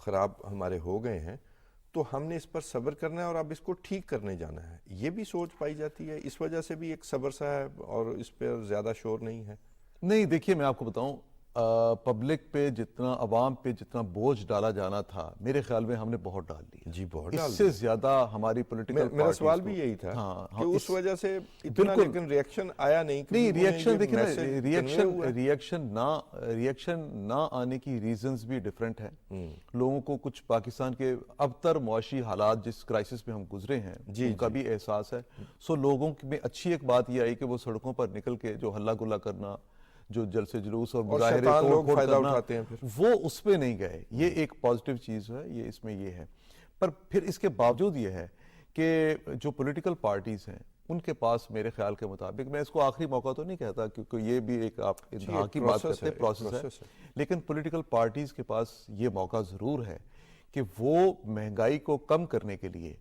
خراب ہمارے ہو گئے ہیں تو ہم نے اس پر صبر کرنا ہے اور اب اس کو ٹھیک کرنے جانا ہے. یہ بھی سوچ پائی جاتی ہے, اس وجہ سے بھی ایک صبر سا ہے اور اس پہ زیادہ شور نہیں ہے. نہیں دیکھیے میں آپ کو بتاؤں پبلک پہ جتنا عوام پہ جتنا بوجھ ڈالا جانا تھا میرے خیال میں ہم نے بہت ڈال دیا. جی بہت اس سے زیادہ ہماری پولیٹیکل میرا سوال بھی یہی تھا کہ اس وجہ سے اتنا لیکن ریئیکشن آیا نہیں. نہیں ریئیکشن دیکھیں نا, ریئیکشن نہ آنے کی ریزنز بھی ڈیفرنٹ ہیں. لوگوں کو کچھ پاکستان کے ابتر معاشی حالات جس کرائسس میں ہم گزرے ہیں ان کا بھی احساس ہے. سو لوگوں میں اچھی ایک بات یہ آئی کہ وہ سڑکوں پر نکل کے جو ہلہ گلہ کرنا, جو جلسے جلوس اور مظاہرے توڑ پھوڑ کرنا, وہ اس پہ نہیں گئے. یہ ایک پازیٹیو چیز ہے, یہ اس میں یہ ہے. پر پھر اس کے باوجود یہ ہے کہ جو پولیٹیکل پارٹیز ہیں ان کے پاس میرے خیال کے مطابق, میں اس کو آخری موقع تو نہیں کہتا کیونکہ یہ بھی ایک آپ انتہا کی بات کرتے ہیں, پروسیس ہے, لیکن پولیٹیکل پارٹیز کے پاس یہ موقع ضرور ہے کہ وہ مہنگائی کو کم کرنے کے لیے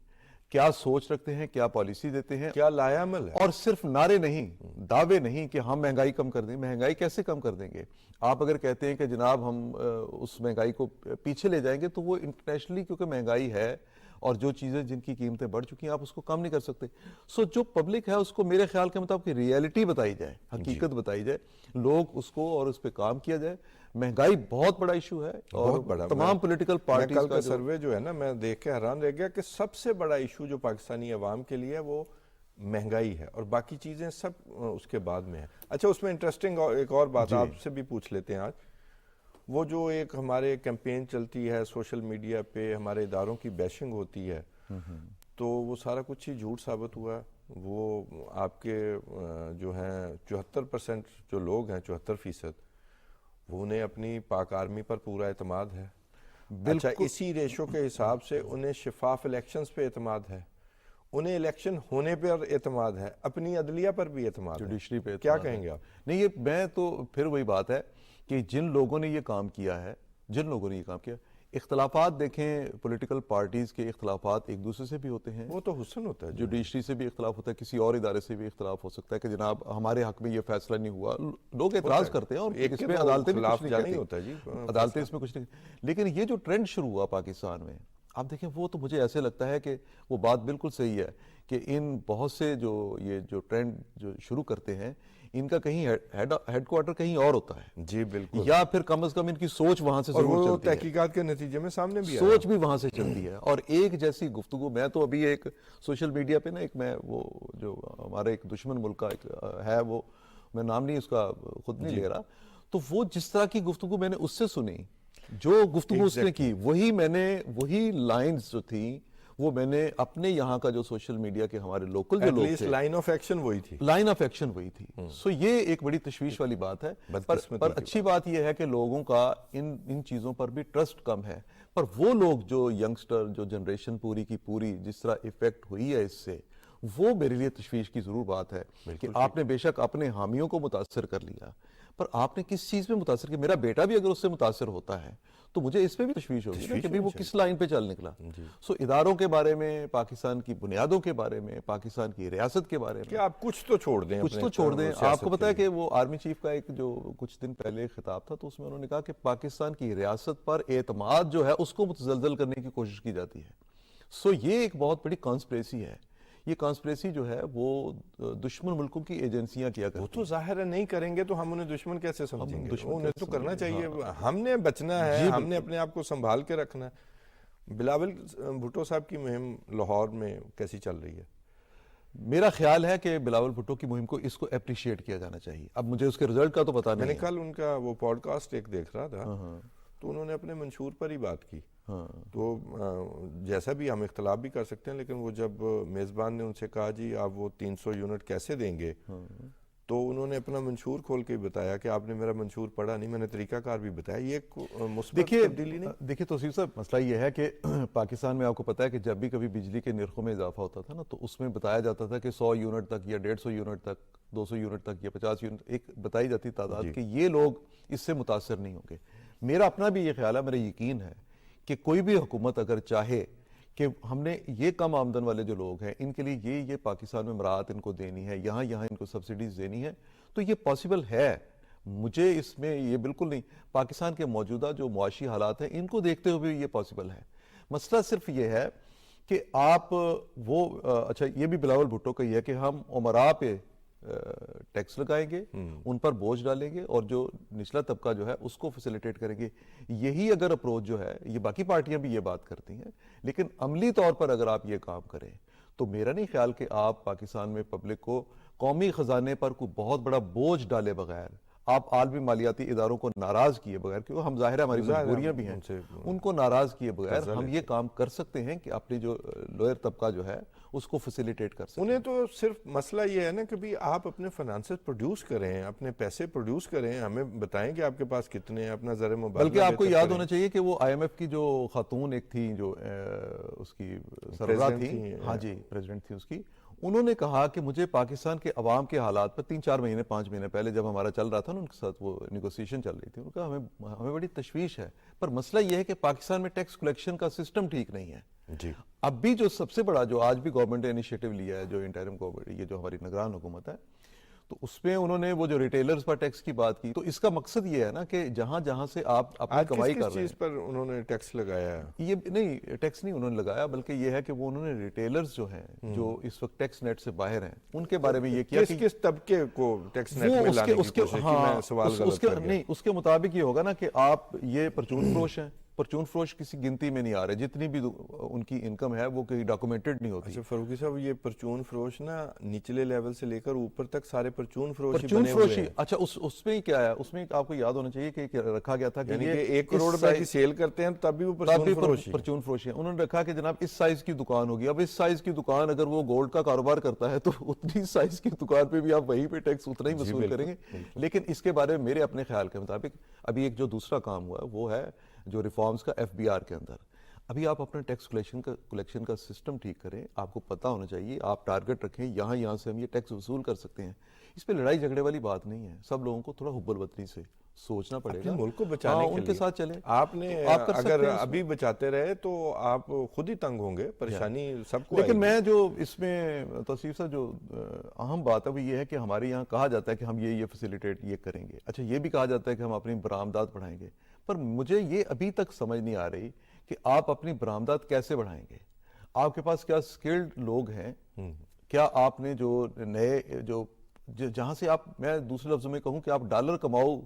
کیا سوچ رکھتے ہیں, کیا پالیسی دیتے ہیں, کیا لائے عمل ہے. اور صرف نعرے نہیں, دعوے نہیں کہ ہم مہنگائی کم کر دیں. مہنگائی کیسے کم کر دیں گے؟ آپ اگر کہتے ہیں کہ جناب ہم اس مہنگائی کو پیچھے لے جائیں گے تو وہ انٹرنیشنلی کیونکہ مہنگائی ہے اور جو چیزیں جن کی قیمتیں بڑھ چکی ہیں آپ اس کو کم نہیں کر سکتے. سو جو پبلک ہے اس کو میرے خیال کے مطابق ریئلٹی بتائی جائے, حقیقت بتائی جائے, لوگ اس کو اور اس پہ کام کیا جائے. مہنگائی بہت بڑا ایشو ہے اور تمام پولیٹیکل پارٹیز کا سروے جو ہے نا, میں دیکھ کے حیران رہ گیا کہ سب سے بڑا ایشو جو پاکستانی عوام کے لیے وہ مہنگائی ہے اور باقی چیزیں سب اس کے بعد میں ہیں. اچھا اس میں انٹرسٹنگ ایک اور بات آپ سے بھی پوچھ لیتے ہیں آج. وہ جو ایک ہمارے کیمپین چلتی ہے سوشل میڈیا پہ, ہمارے اداروں کی بیشنگ ہوتی ہے, تو وہ سارا کچھ ہی جھوٹ ثابت ہوا. وہ آپ کے جو ہیں 74% جو لوگ ہیں, 74%, وہ انہیں اپنی پاک آرمی پر پورا اعتماد ہے. اچھا اسی ریشو کے حساب سے انہیں شفاف الیکشنز پہ اعتماد ہے, انہیں الیکشن ہونے پر اعتماد ہے, اپنی عدلیہ پر بھی اعتماد ہے, جوڈیشری پہ. کیا کہیں گے آپ؟ نہیں یہ میں تو پھر وہی بات ہے کہ جن لوگوں نے یہ کام کیا ہے, اختلافات دیکھیں پولیٹیکل پارٹیز کے اختلافات ایک دوسرے سے بھی ہوتے ہیں, وہ تو حسن ہوتا ہے, جوڈیشری سے بھی اختلاف ہوتا ہے, کسی اور ادارے سے بھی اختلاف ہو سکتا ہے کہ جناب ہمارے حق میں یہ فیصلہ نہیں ہوا, لوگ اعتراض کرتے ہیں اور اس میں عدالتیں بھی کچھ نہیں کہتی, عدالتیں اس میں کچھ نہیں. لیکن یہ جو ٹرینڈ شروع ہوا پاکستان میں آپ دیکھیں, وہ تو مجھے ایسے لگتا ہے کہ وہ بات بالکل صحیح ہے کہ ان بہت سے یہ جو ٹرینڈ جو شروع کرتے ہیں ان کا کہیں ہیڈ کوارٹر کہیں اور ہوتا ہے. جی بالکل. یا پھر کم از کم ان کی سوچ وہاں سے ضرور چلتی ہے, تحقیقات کے نتیجے میں سامنے بھی سوچ بھی وہاں سے چلتی ہے. اور ایک جیسی گفتگو, میں تو ابھی ایک سوشل میڈیا پہ نا ایک میں وہ جو ہمارے ایک دشمن ملک کا ایک ہے, وہ میں نام نہیں اس کا خود نہیں لے رہا, تو وہ جس طرح کی گفتگو میں نے اس سے سنی, جو گفتگو اس نے کی وہی لائنز جو تھیں وہ میں نے اپنے یہاں کا جو سوشل میڈیا کے ہمارے لوکل جو لوگ تھے, لائن آف ایکشن وہی تھی. سو یہ ایک بڑی تشویش والی بات ہے. پر اچھی بات یہ ہے کہ لوگوں کا ان چیزوں پر بھی ٹرسٹ کم ہے. پر وہ لوگ جو ینگسٹر, جو جنریشن پوری کی پوری جس طرح افیکٹ ہوئی ہے اس سے, وہ میرے لیے تشویش کی ضرور بات ہے کہ آپ نے بے شک اپنے حامیوں کو متاثر کر لیا, پر آپ نے کس چیز میں متاثر کیا؟ میرا بیٹا بھی اگر اس سے متاثر ہوتا ہے تو مجھے اس پہ بھی تشویش ہوگی کہ وہ کس لائن پہ چل نکلا. سو اداروں کے بارے میں, پاکستان کی بنیادوں کے بارے میں, پاکستان کی ریاست کے بارے میں کہ آپ کچھ تو چھوڑ دیں. آپ کو پتا ہے کہ وہ آرمی چیف کا ایک جو کچھ دن پہلے خطاب تھا تو اس میں انہوں نے کہا کہ پاکستان کی ریاست پر اعتماد جو ہے اس کو متزلزل کرنے کی کوشش کی جاتی ہے. سو یہ ایک بہت بڑی کانسپریسی ہے. یہ کانسپریسی جو ہے وہ دشمن ملکوں کی ایجنسیاں کیا کرتی ہیں. وہ تو ظاہر ہے نہیں کریں گے تو ہم انہیں دشمن کیسے سمجھیں گے؟ انہیں تو کرنا چاہیے. ہم نے بچنا ہے, ہم نے اپنے آپ کو سنبھال کے رکھنا ہے. بلاول بھٹو صاحب کی مہم لاہور میں کیسی چل رہی ہے؟ میرا خیال ہے کہ بلاول بھٹو کی مہم کو اس کو اپریشیٹ کیا جانا چاہیے. اب مجھے اس کے رزلٹ کا تو پتا نہیں ہے. میں نے کل ان کا وہ پوڈ کاسٹ ایک دیکھ رہا تھا تو انہوں نے اپنے منشور پر ہی بات کی. تو جیسا بھی ہم اختلاف بھی کر سکتے ہیں, لیکن وہ جب میزبان نے ان سے کہا جی آپ وہ 300 یونٹ کیسے دیں گے, تو انہوں نے اپنا منشور کھول کے بتایا کہ آپ نے میرا منشور پڑھا نہیں, میں نے طریقہ کار بھی بتایا. یہ ایک مثبت تبدیلی نہیں؟ دیکھیے توصیف صاحب, مسئلہ یہ ہے کہ پاکستان میں آپ کو پتا ہے کہ جب بھی کبھی بجلی کے نرخوں میں اضافہ ہوتا تھا نا, تو اس میں بتایا جاتا تھا کہ 100 یونٹ تک یا 150 یونٹ تک, 200 یونٹ تک یا 50 یونٹ, ایک بتائی جاتی تعداد کہ یہ لوگ اس سے متاثر نہیں ہوں گے. میرا اپنا بھی یہ خیال ہے, میرا یقین ہے کہ کوئی بھی حکومت اگر چاہے کہ ہم نے یہ کم آمدن والے جو لوگ ہیں ان کے لیے یہ پاکستان میں مراعات ان کو دینی ہے, یہاں ان کو سبسڈیز دینی ہے, تو یہ پاسبل ہے. مجھے اس میں یہ بالکل نہیں، پاکستان کے موجودہ جو معاشی حالات ہیں ان کو دیکھتے ہوئے یہ پاسبل ہے. مسئلہ صرف یہ ہے کہ آپ وہ اچھا یہ بھی بلاول بھٹو کا یہ ہے کہ ہم عمراء پہ ٹیکس لگائیں گے، ان پر بوجھ ڈالیں گے اور جو نچلا طبقہ جو ہے اس کو فیسیلیٹیٹ کریں گے. یہی اگر اپروچ جو ہے، یہ باقی پارٹیاں بھی یہ بات کرتی ہیں، لیکن عملی طور پر اگر آپ یہ کام کریں تو میرا نہیں خیال کہ آپ پاکستان میں پبلک کو قومی خزانے پر کوئی بہت بڑا بوجھ ڈالے بغیر، آپ عالمی مالیاتی اداروں کو ناراض کیے بغیر، کیونکہ ہم ظاہر ہے ہماری مجبوریاں بھی ہیں، ان کو ناراض کیے بغیر ہم یہ کام کر سکتے ہیں کہ اپنی جو لوئر طبقہ جو ہے اس کو فیسیلیٹیٹ کر سکتے ہیں. انہیں تو صرف مسئلہ یہ ہے نا کہ بھی آپ اپنے فنانسز پروڈیوس کریں، اپنے پیسے پروڈیوس کریں، ہمیں بتائیں کہ آپ کے پاس کتنے ہیں، اپنا ذر مبادلہ. بلکہ آپ کو یاد ہونا چاہیے کہ وہ آئی ایم ایف کی جو خاتون ایک تھی جو اس کی سربراہ تھی، ہاں جی پریزیڈنٹ تھی اس کی، انہوں نے کہا کہ مجھے پاکستان کے عوام کے حالات پر 3-4 مہینے 5 مہینے پہلے جب ہمارا چل رہا تھا نا ان کے ساتھ وہ نیگوسیشن چل رہی تھی، انہوں نے کہا ہمیں بڑی تشویش ہے، پر مسئلہ یہ ہے کہ پاکستان میں ٹیکس کلیکشن کا سسٹم ٹھیک نہیں ہے. جی اب بھی جو سب سے بڑا جو آج بھی گورنمنٹ نے انیشیٹو لیا ہے، جو انٹرم گورنمنٹ، یہ جو ہماری نگران حکومت ہے، تو اس میں انہوں نے وہ جو ریٹیلرز پر ٹیکس کی بات کی، تو اس کا مقصد یہ ہے نا کہ جہاں جہاں سے آپ اپنی کمائی کر رہے ہیں، چیز پر انہوں نے ٹیکس لگایا ہے؟ یہ نہیں ٹیکس نہیں انہوں نے لگایا، بلکہ یہ ہے کہ وہ انہوں نے ریٹیلرز جو ہیں جو اس وقت ٹیکس نیٹ سے باہر ہیں ان کے بارے میں یہ کیا کہ کس طبقے کو ٹیکس نیٹ میں لانے کی کوشش کی. میں سوال غلط کر گیا. نہیں، اس کے مطابق یہ ہوگا نا کہ آپ یہ پرچون فروش ہیں، پرچون فروش کسی گنتی میں نہیں آ رہے، جتنی بھی ان کی انکم ہے وہ کہیں ڈاکومنٹڈ نہیں ہوتی. اچھا فاروقی صاحب، یہ پرچون فروش نا نچلے لیول سے لے کر اوپر تک سارے پرچون فروشی. اچھا اس میں کیا ہے، اس میں آپ کو یاد ہونا چاہیے کہ رکھا گیا تھا کہ یعنی کہ 1 کروڑ روپے کی سیل کرتے ہیں تب بھی وہ پرچون فروشی. انہوں نے رکھا کہ جناب اس سائز کی دکان ہوگی، اب اس سائز کی دکان اگر وہ گولڈ کا کاروبار کرتا ہے تو اتنی سائز کی دکان پہ بھی آپ وہیں پہ ٹیکس اتنا ہی وصول کریں گے. لیکن اس کے بارے میں میرے اپنے خیال کے مطابق ابھی ایک جو دوسرا کام ہوا ہے وہ ہے جو ریفارمز کا ایف بی آر کے اندر. ابھی آپ اپنا ٹیکس کلیکشن کا سسٹم ٹھیک کریں، آپ کو پتہ ہونا چاہیے، آپ ٹارگٹ رکھیں یہاں سے ہم یہ ٹیکس وصول کر سکتے ہیں. اس پہ لڑائی جھگڑے والی بات نہیں ہے، سب لوگوں کو تھوڑا حب الوطنی سے سوچنا پڑے گا، ملک کو بچانے ان کے ساتھ چلیں. آپ نے اگر ابھی بچاتے رہے تو آپ خود ہی تنگ ہوں گے، پریشانی سب کو. لیکن میں جو اس میں توصیف صاحب جو اہم بات ہے وہ یہ ہے کہ ہمارے یہاں کہا جاتا ہے کہ ہم یہ فیسیلیٹیٹ یہ کریں گے. اچھا یہ بھی کہا جاتا ہے کہ ہم اپنی برآمدات بڑھائیں گے، پر مجھے یہ ابھی تک سمجھ نہیں آ رہی کہ آپ اپنی برآمدات کیسے بڑھائیں گے. آپ کے پاس کیا سکلڈ لوگ ہیں؟ کیا آپ نے جو نئے جو جہاں سے آپ، میں دوسرے لفظوں میں کہوں کہ آپ ڈالر کماؤ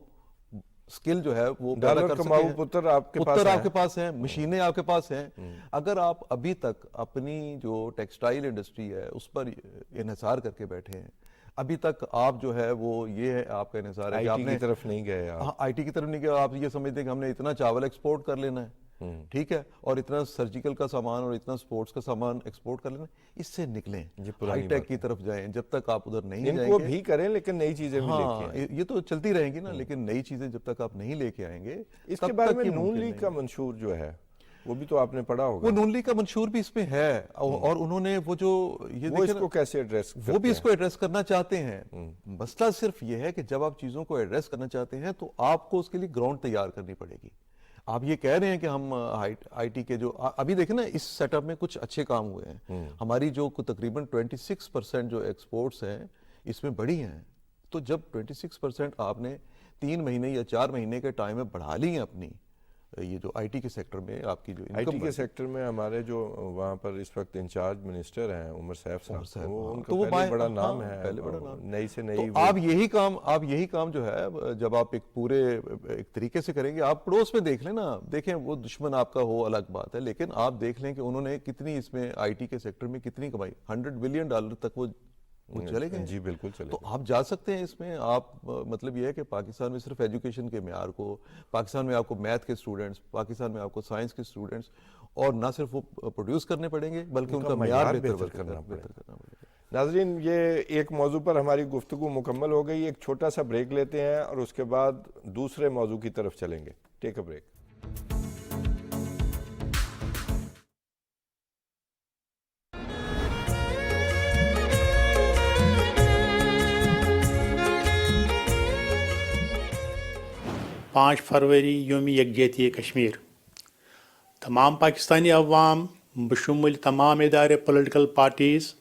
سکل جو ہے وہ ڈالر کماؤ پتر آپ کے پاس ہیں، مشینیں آپ کے پاس ہیں. اگر آپ ابھی تک اپنی جو ٹیکسٹائل انڈسٹری ہے اس پر انحصار کر کے بیٹھے ہیں، ابھی تک آپ جو ہے وہ یہ ہے آپ کا انحصار ہے کہ آپ نے آئی ٹی کی طرف نہیں گئے. آئی ٹی کی طرف نہیں گئے. آپ یہ سمجھتے ہیں کہ ہم نے اتنا چاول ایکسپورٹ کر لینا ہے، ٹھیک ہے، اور اتنا سرجیکل کا سامان اور اتنا سپورٹس کا سامان ایکسپورٹ کر لینا، اس سے نکلیں، ہائی ٹیک کی طرف جائیں. جب تک آپ ادھر نہیں جائیں گے، ان کو بھی کریں لیکن نئی چیزیں بھی لے کے آئیں. یہ تو چلتی رہیں گی نا، لیکن نئی چیزیں جب تک آپ نہیں لے کے آئیں گے. اس کے بارے میں نون لیگ کا منشور جو ہے وہ بھی تو آپ نے پڑھا ہوگا. وہ نون لیگ کا منشور بھی اس میں ہے، اور انہوں نے وہ جو یہ اس کو کیسے ایڈریس، وہ بھی اس کو ایڈریس کرنا چاہتے ہیں. مسئلہ صرف یہ ہے کہ جب آپ چیزوں کو ایڈریس کرنا چاہتے ہیں تو آپ کو اس کے لیے گراؤنڈ تیار کرنی پڑے گی. آپ یہ کہہ رہے ہیں کہ ہم آئی ٹی کے جو ابھی دیکھیں نا اس سیٹ اپ میں کچھ اچھے کام ہوئے ہیں. ہماری جو تقریباً 26% جو ایکسپورٹس ہیں اس میں بڑھی ہیں. تو جب 26% آپ نے 3 مہینے یا 4 مہینے کے ٹائم میں بڑھا لی ہیں اپنی یہ جو آئی ٹی کے سیکٹر میں آپ کی جو آئی ٹی کے سیکٹر میں ہمارے جو وہاں پر اس وقت انچارج منسٹر ہیں عمر سیف صاحب، ان کا پہلے بڑا نام ہے، نئی سے نئی. آپ یہی کام جو ہے جب آپ ایک پورے ایک طریقے سے کریں گے، آپ پڑوس میں دیکھ لیں نا، دیکھیں وہ دشمن آپ کا ہو الگ بات ہے، لیکن آپ دیکھ لیں کہ انہوں نے کتنی اس میں آئی ٹی کے سیکٹر میں کتنی کمائی، $100 بلین تک وہ چلے گئے. جی بالکل چلے. تو آپ جا سکتے ہیں اس میں. آپ مطلب یہ ہے کہ پاکستان میں صرف ایجوکیشن کے معیار کو، پاکستان میں آپ کو میتھ کے اسٹوڈنٹس، پاکستان میں آپ کو سائنس کے اسٹوڈنٹس، اور نہ صرف وہ پروڈیوس کرنے پڑیں گے بلکہ ان کا معیار بہتر کرنا پڑے گا. ناظرین، یہ ایک موضوع پر ہماری گفتگو مکمل ہو گئی. ایک چھوٹا سا بریک لیتے ہیں اور اس کے بعد دوسرے موضوع کی طرف چلیں گے. ٹیک اے بریک. پانچ فروری یوم یکجہتی کشمیر. تمام پاکستانی عوام بشمول تمام ادارے پولیٹیکل پارٹیز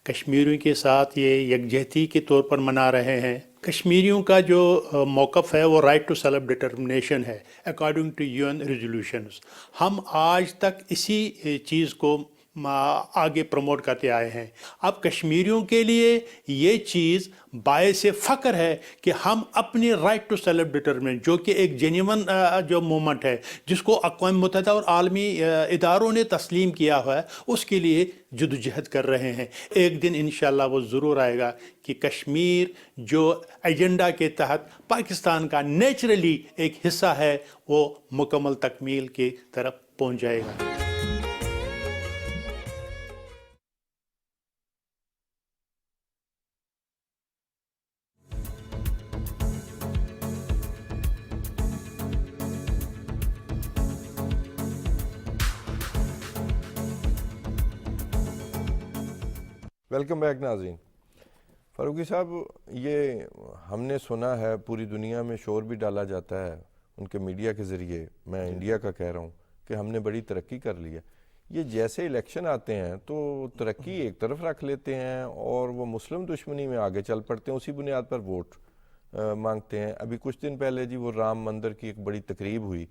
کشمیریوں کے ساتھ یہ یکجہتی کے طور پر منا رہے ہیں کشمیریوں کا جو موقف ہے وہ رائٹ ٹو سیلف ڈٹرمنیشن ہے اکارڈنگ ٹو UN ریزولوشنز. ہم آج تک اسی چیز کو آگے پروموٹ کرتے آئے ہیں. اب کشمیریوں کے لیے یہ چیز باعث فخر ہے کہ ہم اپنی رائٹ ٹو سیلف ڈٹرمنٹ جو کہ ایک جینیون جو مومنٹ ہے جس کو اقوام متحدہ اور عالمی اداروں نے تسلیم کیا ہوا ہے اس کے لیے جدوجہد کر رہے ہیں. ایک دن انشاءاللہ وہ ضرور آئے گا کہ کشمیر جو ایجنڈا کے تحت پاکستان کا نیچرلی ایک حصہ ہے وہ مکمل تکمیل کی طرف پہنچ جائے گا. ویلکم بیک ناظرین. فاروقی صاحب، یہ ہم نے سنا ہے پوری دنیا میں شور بھی ڈالا جاتا ہے ان کے میڈیا کے ذریعے، میں انڈیا کا کہہ رہا ہوں، کہ ہم نے بڑی ترقی کر لی ہے. یہ جیسے الیکشن آتے ہیں تو ترقی ایک طرف رکھ لیتے ہیں اور وہ مسلم دشمنی میں آگے چل پڑتے ہیں، اسی بنیاد پر ووٹ مانگتے ہیں. ابھی کچھ دن پہلے جی وہ رام مندر کی ایک بڑی تقریب ہوئی،